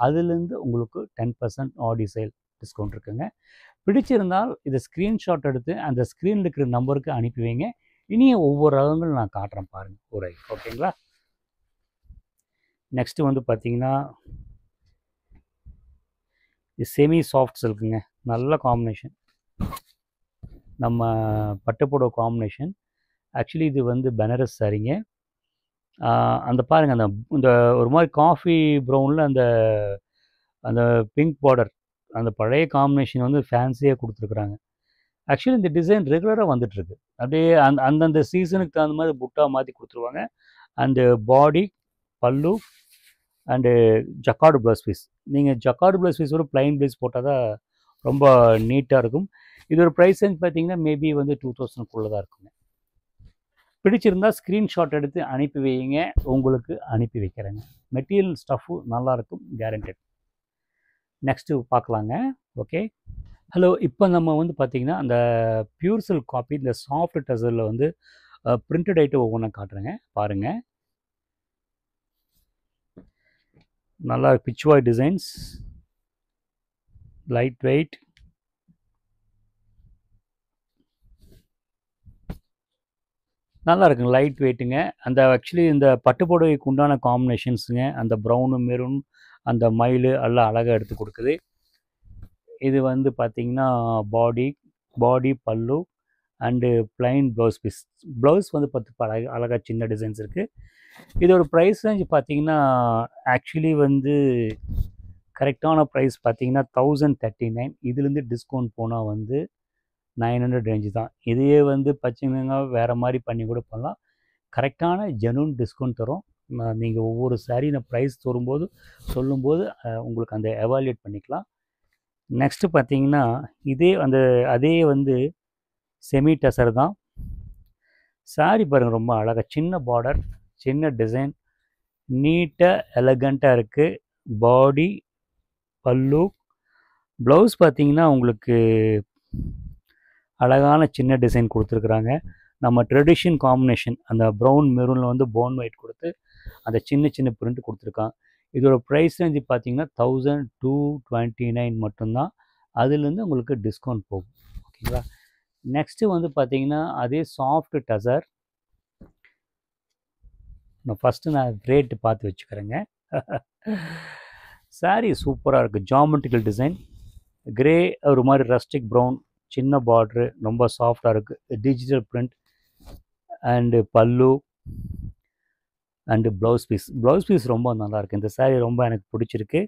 Speaker 1: அதுலேருந்து உங்களுக்கு 10% ஆடி சேல் டிஸ்கவுண்ட் இருக்குங்க. பிடிச்சிருந்தால் இதை ஸ்க்ரீன்ஷாட் எடுத்து அந்த ஸ்க்ரீனில் இருக்கிற நம்பருக்கு அனுப்பி வைங்க. இனிய ஒவ்வொரு ரகங்களும் நான் காட்டுறேன் பாருங்கள் ஒரு ஓகேங்களா. நெக்ஸ்ட்டு வந்து பார்த்தீங்கன்னா இது செமி சாஃப்ட் சில்க்குங்க. நல்ல காம்பினேஷன், நம்ம பட்டுப்புடவை காம்பினேஷன். ஆக்சுவலி இது வந்து பனாரஸ் சாரிங்க. அந்த பாருங்கள் இந்த ஒரு மாதிரி காஃபி ப்ரௌனில் அந்த அந்த பிங்க் பார்டர், அந்த பழைய காம்பினேஷன் வந்து ஃபேன்சியாக கொடுத்துருக்குறாங்க. ஆக்சுவலி இந்த டிசைன் ரெகுலராக வந்துட்டுருக்கு. அப்படியே அந்தந்த சீசனுக்கு தகுந்த மாதிரி புட்டா மாற்றி கொடுத்துருவாங்க. And body pallu and jacquard blouse piece. நீங்கள் ஜக்கார்டு ப்ளவுஸ் பீஸோட ப்ளைன் ப்ளவுஸ் போட்டால் தான் ரொம்ப நீட்டாக இருக்கும். இதோட ப்ரைஸ் ரேஞ்ச் பார்த்தீங்கன்னா மேபி வந்து 2000 தான் இருக்குங்க. பிடிச்சிருந்தால் ஸ்க்ரீன்ஷாட் எடுத்து அனுப்பி வைங்க, உங்களுக்கு அனுப்பி வைக்கிறேங்க. மெட்டீரியல் ஸ்டஃப்பு நல்லாயிருக்கும், கேரண்டட். நெக்ஸ்ட்டு பார்க்கலாங்க. Okay, hello. இப்போ நம்ம வந்து பார்த்திங்கன்னா அந்த பியூர் சில்க் காப்பி இந்த சாஃப்ட் டசரில் வந்து பிரிண்டட் ஐட்டம் ஒவ்வொன்றா காட்டுறேங்க பாருங்கள். நல்லா பிச்வாய் டிசைன்ஸ், லைட் வெயிட், நல்லா இருக்குங்க, லைட் வெயிட்டுங்க. அந்த ஆக்சுவலி இந்த பட்டுப்புடவைக்கு உண்டான காம்பினேஷன்ஸுங்க. அந்த ப்ரௌனு மெரூன் அந்த மயில் எல்லாம் அழகாக எடுத்து கொடுக்குது. இது வந்து பார்த்திங்கன்னா body pallu and plain blouse piece. Blouse வந்து அழகாக சின்ன டிசைன்ஸ் இருக்குது. இதோட ப்ரைஸ் ரேஞ்ச் பார்த்திங்கன்னா ஆக்சுவலி வந்து கரெக்டான ப்ரைஸ் பார்த்திங்கன்னா 1039. இதுலேருந்து டிஸ்கவுண்ட் போனால் வந்து 900 ரேஞ்சு தான். இதையே வந்து பச்சைங்க வேறு மாதிரி பண்ணி கூட பண்ணலாம். கரெக்டான ஜெனுவன் டிஸ்கவுண்ட் தரும். நீங்கள் ஒவ்வொரு சாரீ நான் ப்ரைஸ் சொல்லும்போது உங்களுக்கு அந்த எவாலுவேட் பண்ணிக்கலாம். நெக்ஸ்ட்டு பார்த்தீங்கன்னா அதே வந்து செமி டசர் தான். சாரீ பாருங்கள், ரொம்ப அழகாக சின்ன பார்டர், சின்ன டிசைன், நீட்டாக எலகண்ட்டாக இருக்குது. பாடி பல்லு ப்ளவுஸ் பார்த்தீங்கன்னா உங்களுக்கு அழகான சின்ன டிசைன் கொடுத்துருக்குறாங்க. நம்ம ட்ரெடிஷன் காம்பினேஷன் அந்த ப்ரௌன் மெரூனில் வந்து போன் ஒயிட் கொடுத்து அந்த சின்ன சின்ன பிரிண்ட் கொடுத்துருக்கான். இதோட ப்ரைஸ் ரேஞ்சு பார்த்தீங்கன்னா 1229 மட்டும்தான். அதுலேருந்து உங்களுக்கு டிஸ்கவுண்ட் போகும், ஓகேங்களா. நெக்ஸ்ட்டு வந்து பார்த்தீங்கன்னா அதே சாஃப்ட் டசர். நான் ரேட்டு பார்த்து வச்சுக்கிறேங்க. சாரீ சூப்பராக இருக்குது, ஜாமெட்ரிக்கல் டிசைன், கிரே ஒரு மாதிரி ரஸ்டிக் ப்ரௌன், சின்ன பார்ட்ரு, ரொம்ப சாஃப்டாக இருக்குது, டிஜிட்டல் பிரிண்ட் அண்டு பல்லு அண்டு ப்ளவுஸ் பீஸ் ரொம்ப நல்லாயிருக்கு. இந்த சாரீ ரொம்ப எனக்கு பிடிச்சிருக்கு.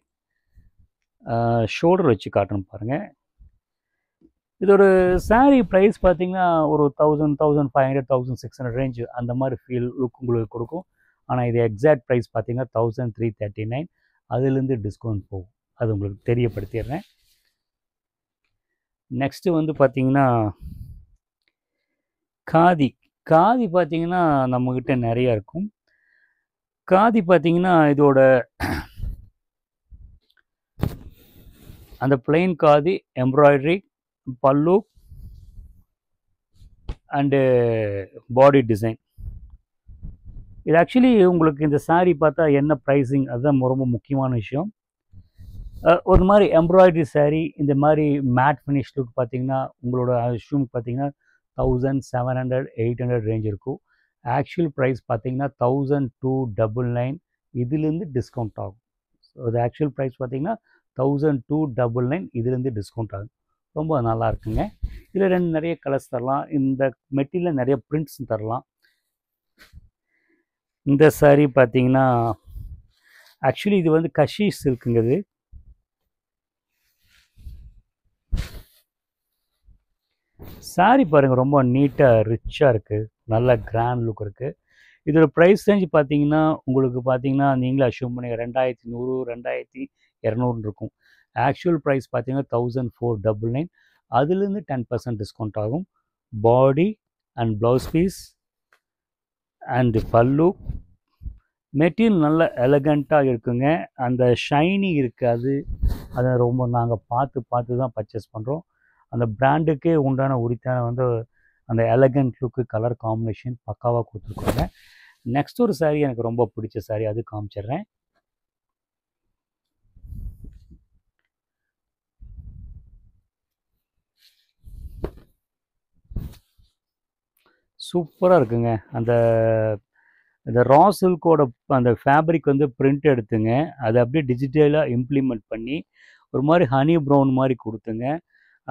Speaker 1: ஷோல்டர் வச்சு காட்டணும் பாருங்கள். இதோட சாரீ ப்ரைஸ் பார்த்திங்கன்னா ஒரு 1000 1500 1600 ரேஞ்சு அந்த மாதிரி லுக் உங்களுக்கு கொடுக்கும். ஆனால் இது எக்ஸாக்ட் ப்ரைஸ் பார்த்திங்கன்னா 1339. அதுலேருந்து டிஸ்கவுண்ட் போகும், அது உங்களுக்கு தெரியப்படுத்திடுறேன். நெக்ஸ்ட்டு வந்து பார்த்திங்கன்னா காதி பார்த்திங்கன்னா நம்மக்கிட்ட நிறையா இருக்கும். காதி பார்த்திங்கன்னா இதோட அந்த பிளெயின் காதி, எம்ப்ராய்டரி, பல்லு அண்டு பாடி டிசைன். இது ஆக்சுவலி உங்களுக்கு இந்த சாரீ பார்த்தா என்ன ப்ரைஸிங், அதுதான் ரொம்ப முக்கியமான விஷயம். ஒரு மாதிரி எம்ப்ராய்டரி சாரீ இந்த மாதிரி மேட் ஃபினிஷ் லுக் பார்த்திங்கன்னா உங்களோட ஷூம் பார்த்திங்கன்னா 1700 800 ரேஞ்ச் இருக்கும். ஆக்சுவல் ப்ரைஸ் பார்த்திங்கன்னா 1299. இதுலேருந்து டிஸ்கவுண்ட் ஆகும். ஸோ அது ஆக்சுவல் ப்ரைஸ் பார்த்தீங்கன்னா 1299, இதுலேருந்து டிஸ்கவுண்ட் ஆகும். ரொம்ப நல்லா இருக்குங்க. இதில் நிறைய கலர்ஸ் தரலாம். இந்த மெட்டீரியலில் நிறைய பிரிண்ட்ஸ் தரலாம். இந்த சாரீ பார்த்தீங்கன்னா ஆக்சுவலி இது வந்து கஷி சில்க்குங்க. இது சாரீ பாருங்கள், ரொம்ப நீட்டாக ரிச்சாக இருக்குது, நல்ல கிராண்ட் லுக் இருக்குது. இதோட ப்ரைஸ் ரேஞ்ச் பார்த்தீங்கன்னா உங்களுக்கு பார்த்தீங்கன்னா நீங்களே அஷ்யூம் பண்ணி 2100 2200 இருக்கும். ஆக்சுவல் ப்ரைஸ் பார்த்தீங்கன்னா 1499. அதுலேருந்து 10% டிஸ்கவுண்ட் ஆகும். Body and blouse piece and pallu material நல்ல எலகண்ட்டாக இருக்குங்க. அந்த ஷைனிங் இருக்காது. அதை ரொம்ப நாங்கள் பார்த்து தான் பர்ச்சேஸ் பண்ணுறோம். அந்த பிராண்டுக்கே உண்டான உரித்தான வந்து அந்த எலகண்ட் லுக்கு, கலர் காம்பினேஷன் பக்காவாக கொடுத்துருக்காங்க. நெக்ஸ்ட் ஒரு சாரீ எனக்கு ரொம்ப பிடிச்ச சாரீ, அது காமிச்சிடுறேன். சூப்பராக இருக்குங்க. அந்த ரா சில்கோட அந்த ஃபேப்ரிக் வந்து பிரிண்ட் எடுத்துங்க, அதை அப்படியே டிஜிட்டலாக இம்ப்ளிமெண்ட் பண்ணி ஒரு மாதிரி ஹனி ப்ரௌன் மாதிரி கொடுத்துங்க.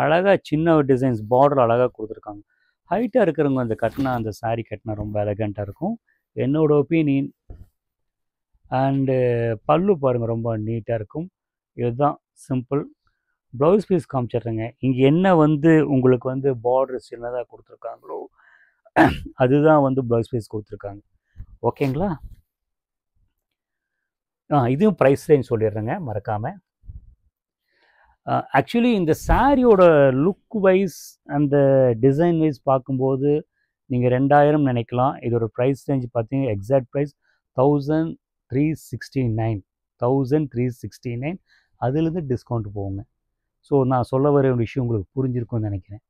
Speaker 1: அழகாக சின்ன டிசைன்ஸ் பார்டர் அழகாக கொடுத்துருக்காங்க. ஹைட்டாக இருக்கிறவங்க அந்த சாரீ கட்டினா ரொம்ப எலகண்ட்டாக இருக்கும், என்னோட ஒப்பீனியன். அண்டு பல்லு பாருங்கள், ரொம்ப நீட்டாக இருக்கும். இதுதான் சிம்பிள். Blouse piece காமிச்சிட்றேங்க. இங்கே என்ன வந்து உங்களுக்கு வந்து பார்டர் சின்னதாக கொடுத்துருக்காங்களோ அதுதான் வந்து ப்ளவுஸ் பீஸ் கொடுத்துருக்காங்க. ஓகேங்களா? இதுவும் ப்ரைஸ் ரேஞ்ச் சொல்லிடுறேங்க மறக்காமல். ஆக்சுவலி இந்த சாரியோட லுக் வைஸ் அந்த டிசைன் வைஸ் பார்க்கும்போது நீங்கள் 2000 நினைக்கலாம். இதோட ப்ரைஸ் ரேஞ்ச் பார்த்தீங்கன்னா எக்ஸாக்ட் ப்ரைஸ் 1369. அதுலேருந்து டிஸ்கவுண்ட் போகுங்க. ஸோ நான் சொல்ல வர ஒரு விஷயம் உங்களுக்கு புரிஞ்சிருக்கும்னு நினைக்கிறேன்.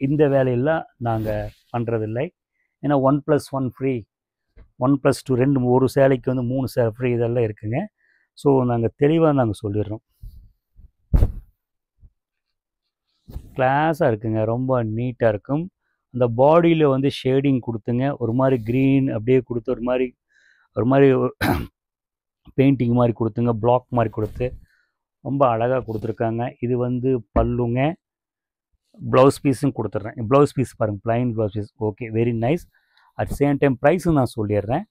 Speaker 1: இந்த வேலையெல்லாம் நாங்கள் பண்ணுறதில்லை. ஏன்னா 1+1 ஃப்ரீ, 1+2 2 ஒரு சேலைக்கு வந்து 3 சேலை ஃப்ரீ, இதெல்லாம் இருக்குங்க. ஸோ நாங்கள் தெளிவாக நாங்கள் சொல்லிடுறோம். கிளாஸாக இருக்குங்க, ரொம்ப நீட்டாக இருக்கும். அந்த பாடியில் வந்து ஷேடிங் கொடுத்துங்க, ஒரு மாதிரி க்ரீன் அப்படியே கொடுத்து ஒரு மாதிரி பெயிண்டிங் மாதிரி கொடுத்துங்க, பிளாக் மாதிரி கொடுத்து ரொம்ப அழகாக கொடுத்துருக்காங்க. இது வந்து பல்லுங்க. ப்ளவுஸ் பீஸும் கொடுத்துட்றேன். ப்ளவுஸ் பீஸ் பாருங்கள், plain blouse piece. Okay, very nice. At same time ப்ரைஸும் நான் சொல்லிடுறேன்.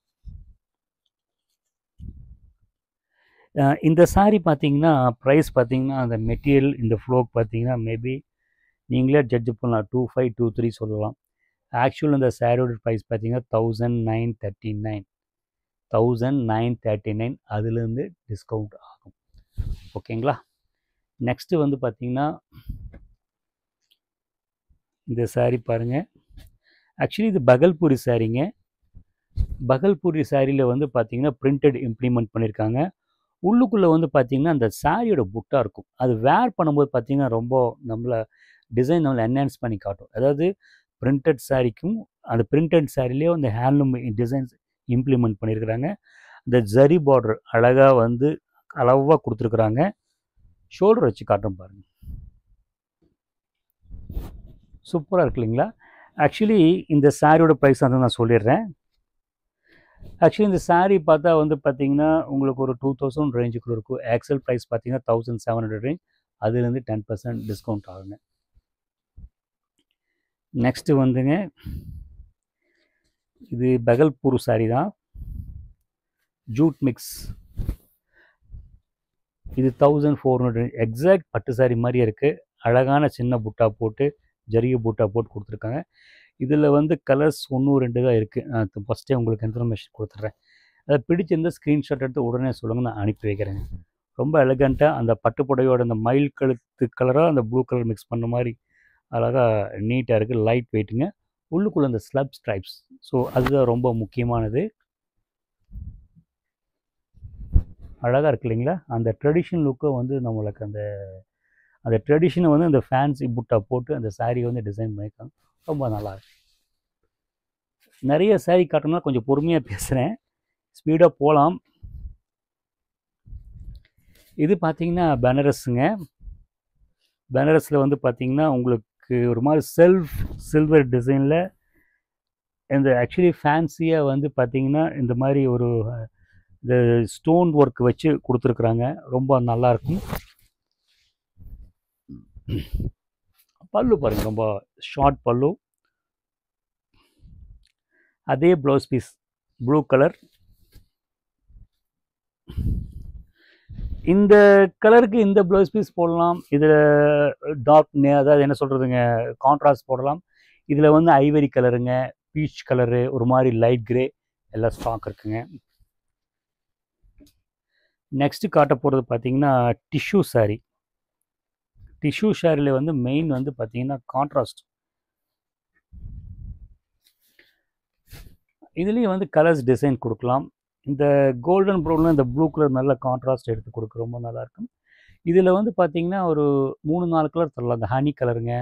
Speaker 1: இந்த சாரீ பார்த்தீங்கன்னா ப்ரைஸ் பார்த்தீங்கன்னா அந்த மெட்டீரியல் இந்த ஃப்ளோக் பார்த்தீங்கன்னா மேபி நீங்களே ஜட்ஜ் பண்ணலாம், 2500 2300 சொல்லலாம். ஆக்சுவல் இந்த சாரியோட ப்ரைஸ் பார்த்தீங்கன்னா 1939. அதுலேருந்து டிஸ்கவுண்ட் ஆகும். ஓகேங்களா? நெக்ஸ்ட்டு வந்து பார்த்தீங்கன்னா இந்த சாரீ பாருங்கள். ஆக்சுவலி இது பகல்பூரி சாரீங்க. பகல்பூரி சாரியில் வந்து பார்த்தீங்கன்னா பிரிண்டட் இம்ப்ளிமெண்ட் பண்ணியிருக்காங்க. உள்ளுக்குள்ளே வந்து பார்த்திங்கன்னா அந்த சாரியோட புட்டா இருக்கும். அது வேர் பண்ணும்போது பார்த்திங்கன்னா ரொம்ப நம்மளை டிசைன் நம்மளை என்ஹான்ஸ் பண்ணி காட்டும். அதாவது பிரிண்டட் சாரிக்கும் அந்த பிரிண்டட் சாரிலேயே அந்த ஹேண்ட்லூம் டிசைன்ஸ் இம்ப்ளிமெண்ட் பண்ணியிருக்கிறாங்க. இந்த ஜரி பார்டர் அழகாக வந்து அளவாக கொடுத்துருக்குறாங்க. ஷோல்டர் வச்சு காட்டும் பாருங்கள், சூப்பராக இருக்கு இல்லைங்களா? ஆக்சுவலி இந்த சாரியோட ப்ரைஸ் வந்து நான் சொல்லிடுறேன். ஆக்சுவலி இந்த சாரீ பார்த்தா வந்து பார்த்திங்கன்னா உங்களுக்கு ஒரு 2000 ரேஞ்சுக்குள்ள இருக்கும். ஆக்சுவல் ப்ரைஸ் பார்த்தீங்கன்னா 1700 ரேஞ்ச். அதுலேருந்து 10% டிஸ்கவுண்ட் ஆகுங்க. நெக்ஸ்ட்டு வந்துங்க, இது பகல்பூர் சாரீ தான், ஜூட் மிக்ஸ். இது 1400 எக்ஸாக்ட் பட்டு சாரீ மாதிரியே இருக்குது. அழகான சின்ன புட்டா போட்டு ஜரிய புட்டா போட்டு கொடுத்துருக்காங்க. இதில் வந்து கலர்ஸ் 1 2 தான் இருக்குது. நான் ஃபஸ்ட்டே உங்களுக்கு இன்ஃபர்மேஷன் கொடுத்துட்றேன். அதை பிடிச்சிருந்த ஸ்க்ரீன்ஷாட் எடுத்து உடனே சொல்லுங்கள், நான் அனுப்பி வைக்கிறேங்க. ரொம்ப எலகண்ட்டாக அந்த பட்டுப்புடையோட அந்த மயில் கழுத்து கலராக அந்த ப்ளூ கலர் மிக்ஸ் பண்ண மாதிரி அழகாக நீட்டாக இருக்குது. லைட் வெயிட்டுங்க. உள்ளுக்குள்ளே அந்த ஸ்லப் ஸ்ட்ரைப்ஸ், ஸோ அதுதான் ரொம்ப முக்கியமானது. அழகாக இருக்கு இல்லைங்களா? அந்த ட்ரெடிஷ்னல் லுக்கை வந்து நம்மளுக்கு அந்த ட்ரெடிஷனை வந்து அந்த ஃபேன்சி புட்டா போட்டு அந்த சாரியை வந்து டிசைன் பண்ணியிருக்காங்க. ரொம்ப நல்லாயிருக்கு. நிறைய சாரீ காட்டணும்னா கொஞ்சம் பொறுமையாக பேசுகிறேன், ஸ்பீடாக போகலாம். இது பார்த்திங்கன்னா பனாரஸுங்க. பனாரஸில் வந்து பார்த்திங்கன்னா உங்களுக்கு ஒரு மாதிரி சில்வர் டிசைனில் இந்த ஆக்சுவலி ஃபேன்சியாக வந்து பார்த்திங்கன்னா இந்த மாதிரி ஒரு இந்த ஸ்டோன் ஒர்க் வச்சு கொடுத்துருக்குறாங்க. ரொம்ப நல்லாயிருக்கும். பல்லு பாருங்கள், ரொம்ப ஷார்ட் பல்லு. அதே ப்ளவுஸ் பீஸ் ப்ளூ கலர். இந்த கலருக்கு இந்த ப்ளவுஸ் பீஸ் போடலாம். இதில் டார்க் அதாவது என்ன சொல்கிறதுங்க, கான்ட்ராஸ்ட் போடலாம். இதில் வந்து ஐவரி கலருங்க, பீச் கலரு, ஒரு மாதிரி லைட் கிரே எல்லாம் ஸ்டாக் இருக்குங்க. நெக்ஸ்ட்டு காட்ட போகிறது பார்த்தீங்கன்னா டிஷ்யூ சாரீ. டிஷ்யூ சாரியில் வந்து மெயின் வந்து பார்த்தீங்கன்னா கான்ட்ராஸ்ட். இதுலேயும் வந்து கலர்ஸ் டிசைன் கொடுக்கலாம். இந்த கோல்டன் ப்ரௌனில் இந்த ப்ளூ கலர் நல்ல கான்ட்ராஸ்ட் எடுத்து கொடுக்க ரொம்ப நல்லாயிருக்கும். இதில் வந்து பார்த்தீங்கன்னா ஒரு 3-4 கலர் தரலாம். இந்த ஹனி கலருங்க,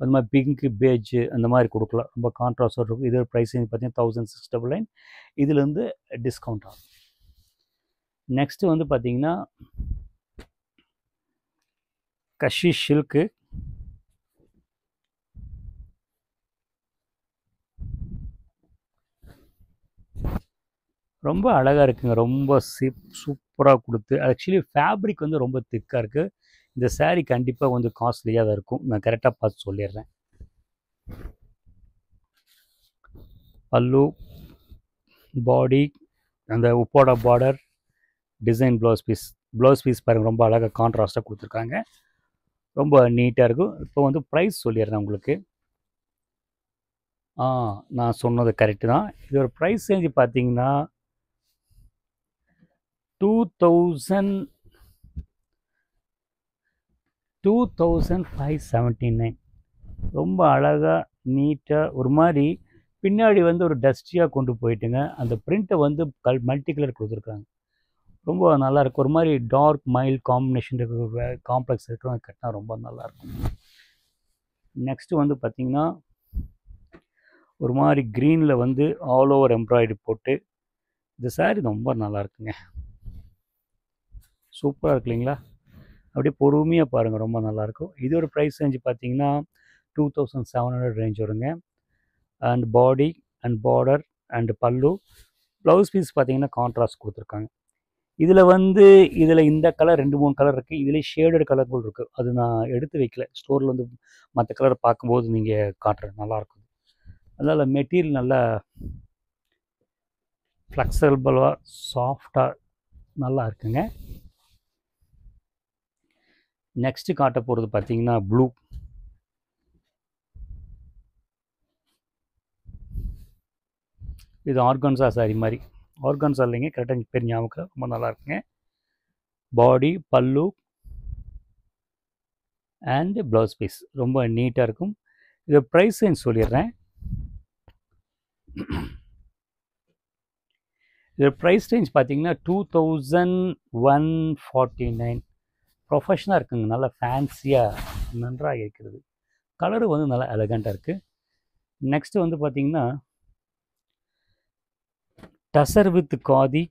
Speaker 1: அந்த மாதிரி பிங்க்கு, பேஜு, அந்த மாதிரி கொடுக்கலாம். ரொம்ப கான்ட்ராஸ்டாக இருக்கும். இது ப்ரைஸிங் பார்த்தீங்கன்னா 1699. இதுலேருந்து டிஸ்கவுண்ட் ஆகும். நெக்ஸ்ட்டு வந்து பார்த்தீங்கன்னா கஷி சில்க்கு. ரொம்ப அழகாக இருக்குங்க. ரொம்ப சூப்பராக கொடுத்து, ஆக்சுவலி ஃபேப்ரிக் வந்து ரொம்ப திக்காக இருக்குது. இந்த சாரீ கண்டிப்பாக கொஞ்சம் காஸ்ட்லியாக தான் இருக்கும். நான் கரெக்டாக பார்த்து சொல்லிடுறேன். பல்லு, பாடி, அந்த உப்போட பார்டர், டிசைன் ப்ளவுஸ் பீஸ் பாருங்கள், ரொம்ப அழகாக கான்ட்ராஸ்ட்டாக கொடுத்துருக்காங்க. ரொம்ப நீட்டாக இருக்கும். இப்போ வந்து ப்ரைஸ் சொல்லிடுறேன் உங்களுக்கு. நான் சொன்னது கரெக்டு தான். இதோட ப்ரைஸ் ரேஞ்சு பார்த்தீங்கன்னா 2579. ரொம்ப அழகாக நீட்டாக ஒரு மாதிரி பின்னாடி வந்து ஒரு டஸ்டியாக கொண்டு போயிட்டுங்க. அந்த பிரிண்ட்டை வந்து மல்டி கலர் கொடுத்துருக்காங்க. ரொம்ப நல்லாயிருக்கும். ஒரு மாதிரி டார்க் மைல்ட் காம்பினேஷன் காம்ப்ளெக்ஸ் இருக்கிறவங்க கட்டினா ரொம்ப நல்லாயிருக்கும். நெக்ஸ்ட்டு வந்து பார்த்திங்கன்னா ஒரு மாதிரி க்ரீனில் வந்து ஆல் ஓவர் எம்ப்ராய்டரி போட்டு இந்த சாரீ ரொம்ப நல்லாயிருக்குங்க. சூப்பராக இருக்கு இல்லைங்களா? அப்படியே பொறுமையாக பாருங்கள், ரொம்ப நல்லாயிருக்கும். இதோட ப்ரைஸ் ரேஞ்சு பார்த்தீங்கன்னா 2700 ரேஞ்ச் வருங்க. And body and border and பல்லு, ப்ளவுஸ் பீஸ் பார்த்தீங்கன்னா கான்ட்ராஸ்ட் கொடுத்துருக்காங்க. இதில் இந்த கலர் 2-3 கலர் இருக்குது. இதில் ஷேடட் கலர்கள் இருக்குது. அது நான் எடுத்து வைக்கல. ஸ்டோரில் வந்து மற்ற கலர் பார்க்கும்போது நீங்கள் காட்டுறேன், நல்லாயிருக்கும். அதனால் மெட்டீரியல் நல்லா ஃப்ளெக்சிபிளாக சாஃப்டாக நல்லா இருக்குங்க. நெக்ஸ்ட்டு காட்ட போகிறது பார்த்தீங்கன்னா ப்ளூ. இது ஆர்கான்சா சாரி மாதிரி. ஆர்கான்சா இல்லைங்க, கரெக்டாக பேர் ஞாபகம். ரொம்ப நல்லா இருக்குங்க. பாடி, பல்லு அண்டு ப்ளவுஸ் பீஸ் ரொம்ப நீட்டாக இருக்கும். இது ப்ரைஸ் ரேஞ்ச் சொல்லிடுறேன். இது ப்ரைஸ் ரேஞ்ச் பார்த்தீங்கன்னா 2149. ப்ரொஃபஷனாக இருக்குங்க, நல்லா ஃபேன்சியாக நன்றாக இருக்கிறது. கலரு வந்து நல்லா எலகண்ட்டாக இருக்குது. நெக்ஸ்ட்டு வந்து பார்த்திங்கன்னா டசர் வித் காதி.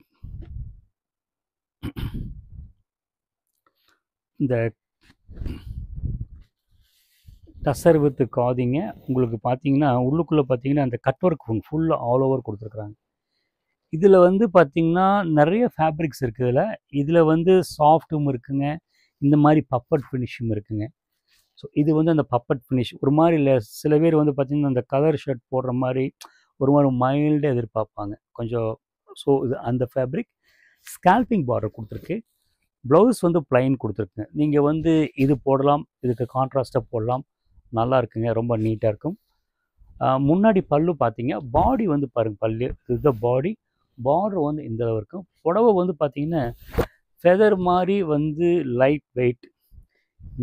Speaker 1: இந்த டசர் வித் காதிங்க உங்களுக்கு பார்த்தீங்கன்னா உள்ளுக்குள்ளே பார்த்தீங்கன்னா அந்த கட் ஒர்க் ஃபுல்லாக ஆல் ஓவர் கொடுத்துருக்குறாங்க. இதில் வந்து பார்த்திங்கன்னா நிறைய ஃபேப்ரிக்ஸ் இருக்குது. இதில் வந்து சாஃப்ட்டும் இருக்குங்க, இந்த மாதிரி பப்பட் ஃபினிஷும் இருக்குங்க. ஸோ இது வந்து அந்த பப்பட் ஃபினிஷ் ஒரு மாதிரி இல்லை. சில பேர் வந்து பார்த்திங்கன்னா அந்த கலர் ஷர்ட் போடுற மாதிரி ஒரு மாதிரி மைல்டாக எதிர்பார்ப்பாங்க கொஞ்சம். ஸோ இது அந்த ஃபேப்ரிக். ஸ்கால்பிங் பார்டர் கொடுத்துருக்கு. ப்ளவுஸ் வந்து ப்ளைன் கொடுத்துருக்குங்க. நீங்கள் வந்து இது போடலாம், இதுக்கு கான்ட்ராஸ்ட்டாக போடலாம், நல்லா இருக்குங்க, ரொம்ப நீட்டாக இருக்கும். முன்னாடி பல்லு பார்த்தீங்க, பாடி வந்து பாருங்கள், பல்லு இதுதான் பாடி. பார்டர் வந்து இந்த அளவு இருக்கும். புடவை வந்து பார்த்திங்கன்னா ஃபெதர் மாதிரி வந்து லைட் வெயிட்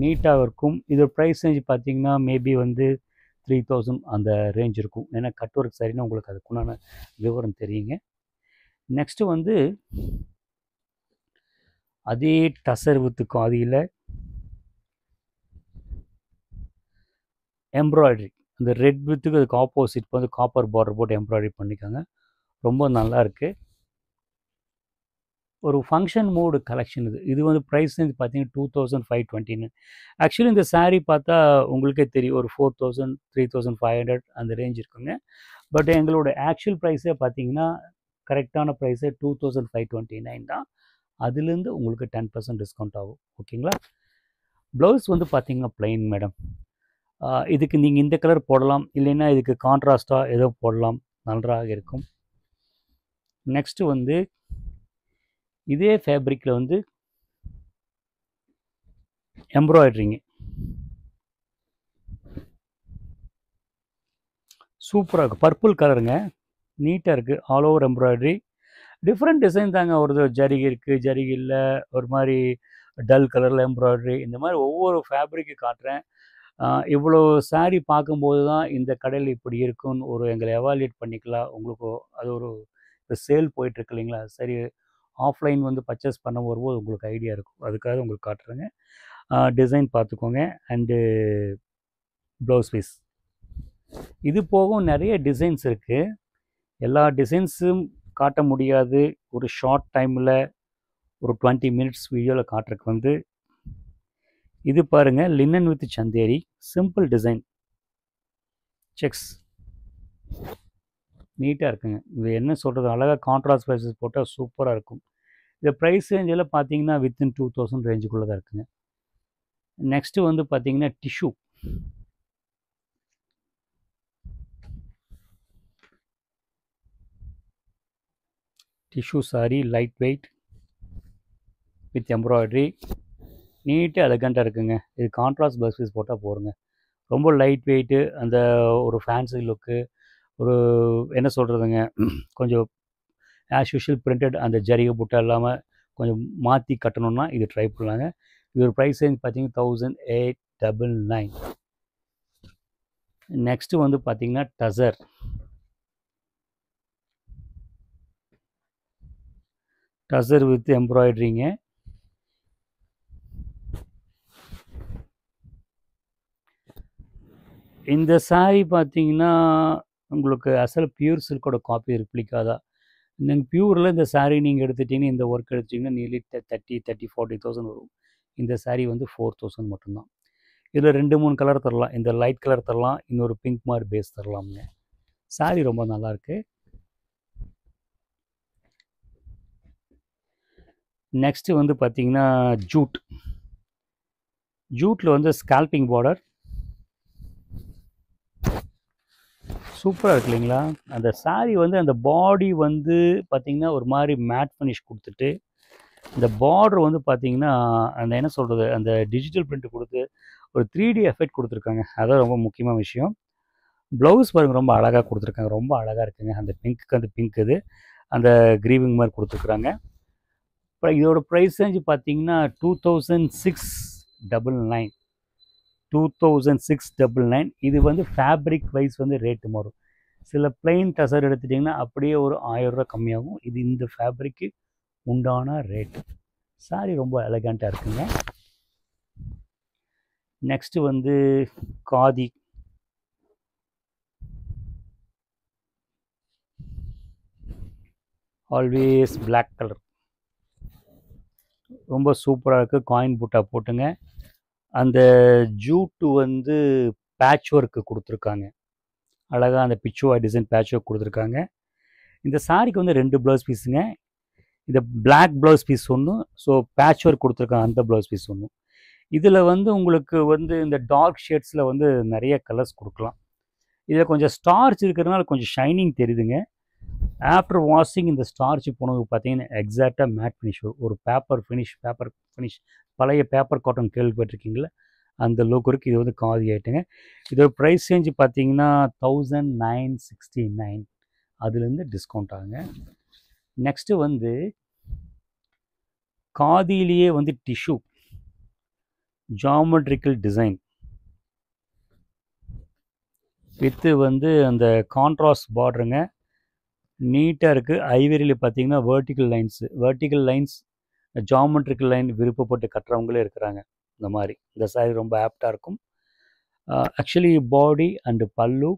Speaker 1: நீட்டாக இருக்கும். இதோட ப்ரைஸ் ரேஞ்ச் பார்த்தீங்கன்னா மேபி வந்து 3000 அந்த ரேஞ்ச் இருக்கும். ஏன்னா கட் ஒர்க் சாரின்னா உங்களுக்கு அதுக்குண்டான விவரம் தெரியுங்க. நெக்ஸ்ட்டு வந்து அதே டசர் வித் காதியில் எம்ப்ராய்டரி, அந்த ரெட் வித்துக்கு அதுக்கு ஆப்போசிட் வந்து காப்பர் பார்டர் போட்டு எம்ப்ராய்டரி பண்ணிக்காங்க. ரொம்ப நல்லா இருக்குது. ஒரு ஃபங்க்ஷன் மோடு கலெக்ஷன் இது. இது வந்து ப்ரைஸ் ரேஞ்ச் பார்த்தீங்கன்னா 2520. ஆக்சுவலி இந்த சாரீ பார்த்தா உங்களுக்கே தெரியும், ஒரு 4000 3500 அந்த ரேஞ்ச் இருக்குங்க. பட் எங்களோட ஆக்சுவல் ப்ரைஸே பார்த்தீங்கன்னா கரெக்டான ப்ரைஸு 2529 தான். அதுலேருந்து உங்களுக்கு 10% டிஸ்கவுண்ட் ஆகும். ஓகேங்களா? ப்ளவுஸ் வந்து பார்த்தீங்கன்னா ப்ளைன் மேடம். இதுக்கு நீங்கள் இந்த கலர் போடலாம், இல்லைன்னா இதுக்கு கான்ட்ராஸ்ட்டாக ஏதோ போடலாம், நன்றாக இருக்கும். நெக்ஸ்ட்டு வந்து இதே ஃபேப்ரிக்கில் வந்து எம்ப்ராய்டரிங்க சூப்பராக இருக்குது. பர்பிள் கலருங்க, நீட்டாக இருக்குது. All over embroidery, different design தாங்க. ஒரு ஜரிகை இருக்குது, ஜரிகை இல்லை, ஒரு மாதிரி டல் கலரில் எம்ப்ராய்டரி, இந்த மாதிரி ஒவ்வொரு ஃபேப்ரிக்கு காட்டுறேன். இவ்வளோ சாரீ பார்க்கும்போது தான் இந்த கடையில் இப்படி இருக்குன்னு ஒரு எங்களை எவாலுவேட் பண்ணிக்கலாம். உங்களுக்கு அது ஒரு இப்போ சேல் போயிட்டுருக்கு இல்லைங்களா? சரி, ஆஃப்லைன் வந்து பர்ச்சேஸ் பண்ண வரும்போது உங்களுக்கு ஐடியா இருக்கும். அதுக்காக உங்களுக்கு காட்டுறேங்க. டிசைன் பார்த்துக்கோங்க. அண்டு ப்ளவுஸ் பீஸ் இது போகும் நிறைய டிசைன்ஸ் இருக்குது. எல்லா டிசைன்ஸும் காட்ட முடியாது. ஒரு ஷார்ட் டைமில் ஒரு 20 மினிட்ஸ் வீடியோவில் காட்டுறதுக்கு வந்து இது பாருங்கள், linen with Chanderi, simple design, sex, நீட்டாக இருக்குங்க. இது என்ன சொல்கிறது, அழகாக கான்ட்ராஸ்ட் ப்ரைஸஸ் போட்டால் சூப்பராக இருக்கும். இந்த ப்ரைஸ் ரேஞ்சில் பார்த்தீங்கன்னா வித்தின் 2000 ரேஞ்சுக்குள்ளே தான் இருக்குங்க. நெக்ஸ்ட்டு வந்து பார்த்தீங்கன்னா tissue. Tissue sorry, light weight with embroidery, நீட்டாக எலகண்ட்டாக இருக்குங்க. இது கான்ட்ராஸ்ட் ப்ளவுஸ் பீஸ் போட்டால் போடுங்க. ரொம்ப லைட் வெயிட்டு, அந்த ஒரு ஃபேன்சி லுக்கு, ஒரு என்ன சொல்கிறதுங்க, கொஞ்சம் ஆஸ் யூஷுவல் பிரிண்டட் அந்த ஜரிகை புட்டா இல்லாமல் கொஞ்சம் மாற்றி கட்டணுன்னா இது ட்ரை பண்ணலாங்க. இது ஒரு ப்ரைஸ் ரேஞ்ச் பார்த்தீங்கன்னா 1899. நெக்ஸ்ட்டு வந்து பார்த்தீங்கன்னா டசர். டசர் வித் எம்ப்ராய்டரிங்க. இந்த சாரீ பார்த்தீங்கன்னா உங்களுக்கு அசல் பியூர் சில்கோட காப்பி ரிப்ளிக்காதான். நீங்கள் பியூரில் இந்த சாரீ நீங்கள் எடுத்துட்டிங்கன்னா, இந்த ஒர்க் எடுத்துட்டிங்கன்னா நியர்லி 40,000 வரும். இந்த சாரீ வந்து 4000 மட்டும்தான். இதில் 2-3 கலர் தரலாம். இந்த லைட் கலர் தரலாம், இன்னொரு பிங்க் மாதிரி பேஸ் தரலாமுங்க. சாரீ ரொம்ப நல்லாயிருக்கு. நெக்ஸ்ட்டு வந்து பார்த்தீங்கன்னா ஜூட். ஜூட்டில் வந்து ஸ்கால்பிங் பார்டர் சூப்பராக இருக்கு இல்லைங்களா? அந்த சாரீ வந்து அந்த பாடி வந்து பார்த்திங்கன்னா ஒரு மாதிரி மேட் ஃபினிஷ் கொடுத்துட்டு, இந்த பார்டர் வந்து பார்த்திங்கன்னா அந்த என்ன சொல்கிறது, அந்த டிஜிட்டல் பிரிண்ட் கொடுத்து ஒரு 3D எஃபெக்ட் கொடுத்துருக்காங்க. அதான் ரொம்ப முக்கியமான விஷயம். ப்ளவுஸ் பாருங்கள், ரொம்ப அழகாக கொடுத்துருக்காங்க. ரொம்ப அழகாக இருக்குங்க. அந்த பிங்க்குக்கு அந்த பிங்க் இது அந்த க்ரீவிங் மாதிரி கொடுத்துருக்குறாங்க. இப்போ இதோட ப்ரைஸ் ரேஞ்சு பார்த்தீங்கன்னா 2699. 2699. இது வந்து ஃபேப்ரிக் வைஸ் வந்து ரேட்டு மாறும். சில பிளெயின் டசர் எடுத்துட்டிங்கன்னா அப்படியே ஒரு 1000 ரூபா கம்மியாகும். இது இந்த ஃபேப்ரிக்கு உண்டான ரேட்டு. சாரி ரொம்ப எலகண்ட்டாக இருக்குங்க. நெக்ஸ்ட்டு வந்து காதி. ஆல்வேஸ் பிளாக் கலர், ரொம்ப சூப்பராக இருக்குது. காயின் பூட்டா போட்டுங்க. அந்த ஜூட்டு வந்து பேட்ச் ஒர்க்கு கொடுத்துருக்காங்க. அழகாக அந்த பிச்சுவா டிசைன் பேட்ச் ஒர்க் கொடுத்துருக்காங்க. இந்த சாரிக்கு வந்து 2 ப்ளவுஸ் பீஸுங்க. இந்த பிளாக் ப்ளவுஸ் பீஸ் ஒன்று, ஸோ பேட்ச் ஒர்க் கொடுத்துருக்காங்க அந்த ப்ளவுஸ் பீஸ் ஒன்று. இதில் வந்து உங்களுக்கு வந்து இந்த டார்க் ஷேட்ஸில் வந்து நிறைய கலர்ஸ் கொடுக்கலாம். இதில் கொஞ்சம் ஸ்டார்ச் இருக்கிறதுனால கொஞ்சம் ஷைனிங் தெரியுதுங்க. ஆஃப்டர் வாஷிங் இந்த ஸ்டார்ச் போனது பார்த்தீங்கன்னா எக்ஸாக்டாக மேட் ஃபினிஷ் வரும். ஒரு பேப்பர் ஃபினிஷ் பழைய பேப்பர் காட்டன் கேள்விப்பட்டிருக்கீங்களா, அந்த லுக் இருக்குது. இது வந்து காதி ஆகிட்டுங்க. இதோட ப்ரைஸ் ரேஞ்சு பார்த்தீங்கன்னா 1969. அதுலேருந்து டிஸ்கவுண்ட் ஆகுங்க. நெக்ஸ்ட்டு வந்து காதியிலேயே வந்து டிஷ்யூ ஜாமெட்ரிக்கல் டிசைன் வித்து வந்து அந்த கான்ட்ராஸ்ட் பார்டருங்க. நீட்டாக இருக்குது. ஐவரியில் பார்த்தீங்கன்னா வேர்ட்டிக்கல் லைன்ஸ் ஜாமெட்ரிக்கல் லைன் விருப்பப்பட்டு கட்டுறவங்களே இருக்கிறாங்க. இந்த மாதிரி இந்த சாரி ரொம்ப ஆப்டாக இருக்கும். ஆக்சுவலி பாடி அண்டு பல்லு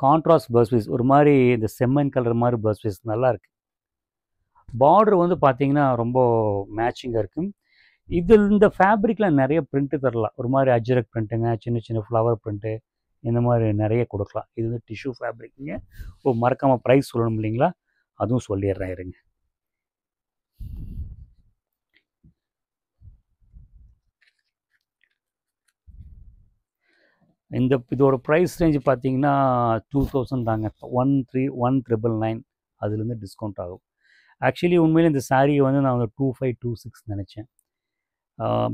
Speaker 1: கான்ட்ராஸ்ட் ப்ளவுஸ் பீஸ், ஒரு மாதிரி இந்த செம்மண் கலர் மாதிரி ப்ளவுஸ் பீஸ் நல்லாயிருக்கு. பார்டர் வந்து பார்த்திங்கன்னா ரொம்ப மேட்சிங்காக இருக்கும். இதில் இந்த ஃபேப்ரிக்கில் நிறைய பிரிண்ட்டு தரலாம். ஒரு மாதிரி அஜ்ரக் பிரிண்ட்டுங்க, சின்ன சின்ன ஃப்ளவர் பிரிண்ட்டு, இந்த மாதிரி நிறைய கொடுக்கலாம். இது வந்து டிஷ்யூ ஃபேப்ரிக்குங்க. மறக்காமல் ப்ரைஸ் சொல்லணும் இல்லைங்களா? அதுவும் சொல்லிடுறேன் இருங்க. இதோட ப்ரைஸ் ரேஞ்ச் பார்த்தீங்கன்னா 2000 தாங்க. 1,999 அதுலேருந்து டிஸ்கவுண்ட் ஆகும். ஆக்சுவலி உண்மையிலே இந்த சாரீ வந்து நான் 2526 நினச்சேன்.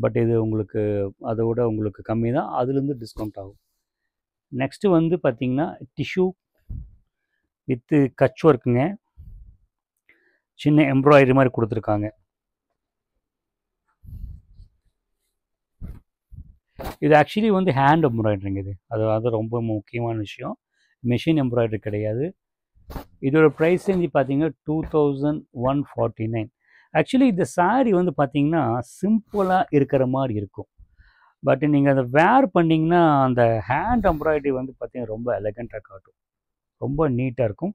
Speaker 1: பட் இது உங்களுக்கு அதை விட உங்களுக்கு கம்மி தான், அதுலேருந்து டிஸ்கவுண்ட் ஆகும். நெக்ஸ்ட்டு வந்து பார்த்திங்கன்னா டிஷ்யூ வித்து கச் ஒர்க்குங்க, சின்ன எம்ப்ராய்டரி மாதிரி கொடுத்துருக்காங்க. இது ஆக்சுவலி வந்து ஹேண்ட் எம்ப்ராய்டரிங்க. இது அது ரொம்ப முக்கியமான விஷயம், மெஷின் எம்ப்ராய்டரி கிடையாது. இதோட ப்ரைஸ் ரேஞ்சு பார்த்தீங்கன்னா 2149. ஆக்சுவலி இந்த சாரீ வந்து பார்த்திங்கன்னா சிம்பிளாக இருக்கிற மாதிரி இருக்கும். பட் நீங்கள் அதை வேர் பண்ணிங்கன்னா அந்த ஹேண்ட் எம்ப்ராய்டரி வந்து பார்த்திங்கன்னா ரொம்ப எலகண்ட்டாக காட்டும், ரொம்ப நீட்டாக இருக்கும்.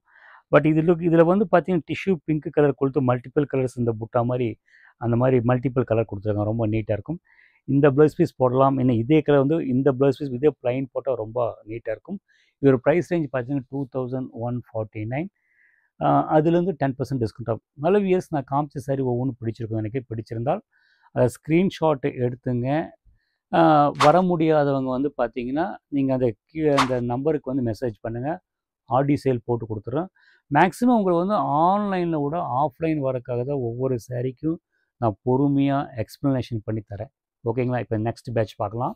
Speaker 1: பட் இதில் வந்து பார்த்திங்கன்னா டிஷ்யூ பிங்க் கலர் கொடுத்து மல்டிபிள் கலர்ஸ் இந்த புட்டா மாதிரி அந்த மாதிரி மல்டிபிள் கலர் கொடுத்துருக்காங்க, ரொம்ப நீட்டாக இருக்கும். இந்த ப்ளவுஸ் பீஸ் போடலாம், இன்னும் இதே கலர் வந்து இந்த ப்ளவுஸ் பீஸ் இதே ப்ளைன் போட்டால் ரொம்ப நீட்டாக இருக்கும். இதோட ப்ரைஸ் ரேஞ்ச் பார்த்தீங்கன்னா 2149. அதுலேருந்து 10% டிஸ்கவுண்ட் ஆகும். நல்ல வியர்ஸ் நான் காமிச்ச சாரி ஒவ்வொன்றும் பிடிச்சிருக்கும் எனக்கு. பிடிச்சிருந்தால் அதை ஸ்க்ரீன்ஷாட் எடுத்துங்க. வர முடியாதவங்க வந்து பார்த்தீங்கன்னா நீங்கள் அந்த நம்பருக்கு வந்து மெசேஜ் பண்ணுங்கள், ஆடி சேல் போட்டு கொடுத்துட்றோம். மேக்ஸிமம் உங்களுக்கு வந்து ஆன்லைனில் விட ஆஃப்லைன் வரக்காக தான் ஒவ்வொரு சாரிக்கும் நான் பொறுமையாக எக்ஸ்ப்ளனேஷன் பண்ணி தரேன். ஓகேங்களா? இப்போ நெக்ஸ்ட் பேட்ச் பார்க்கலாம்.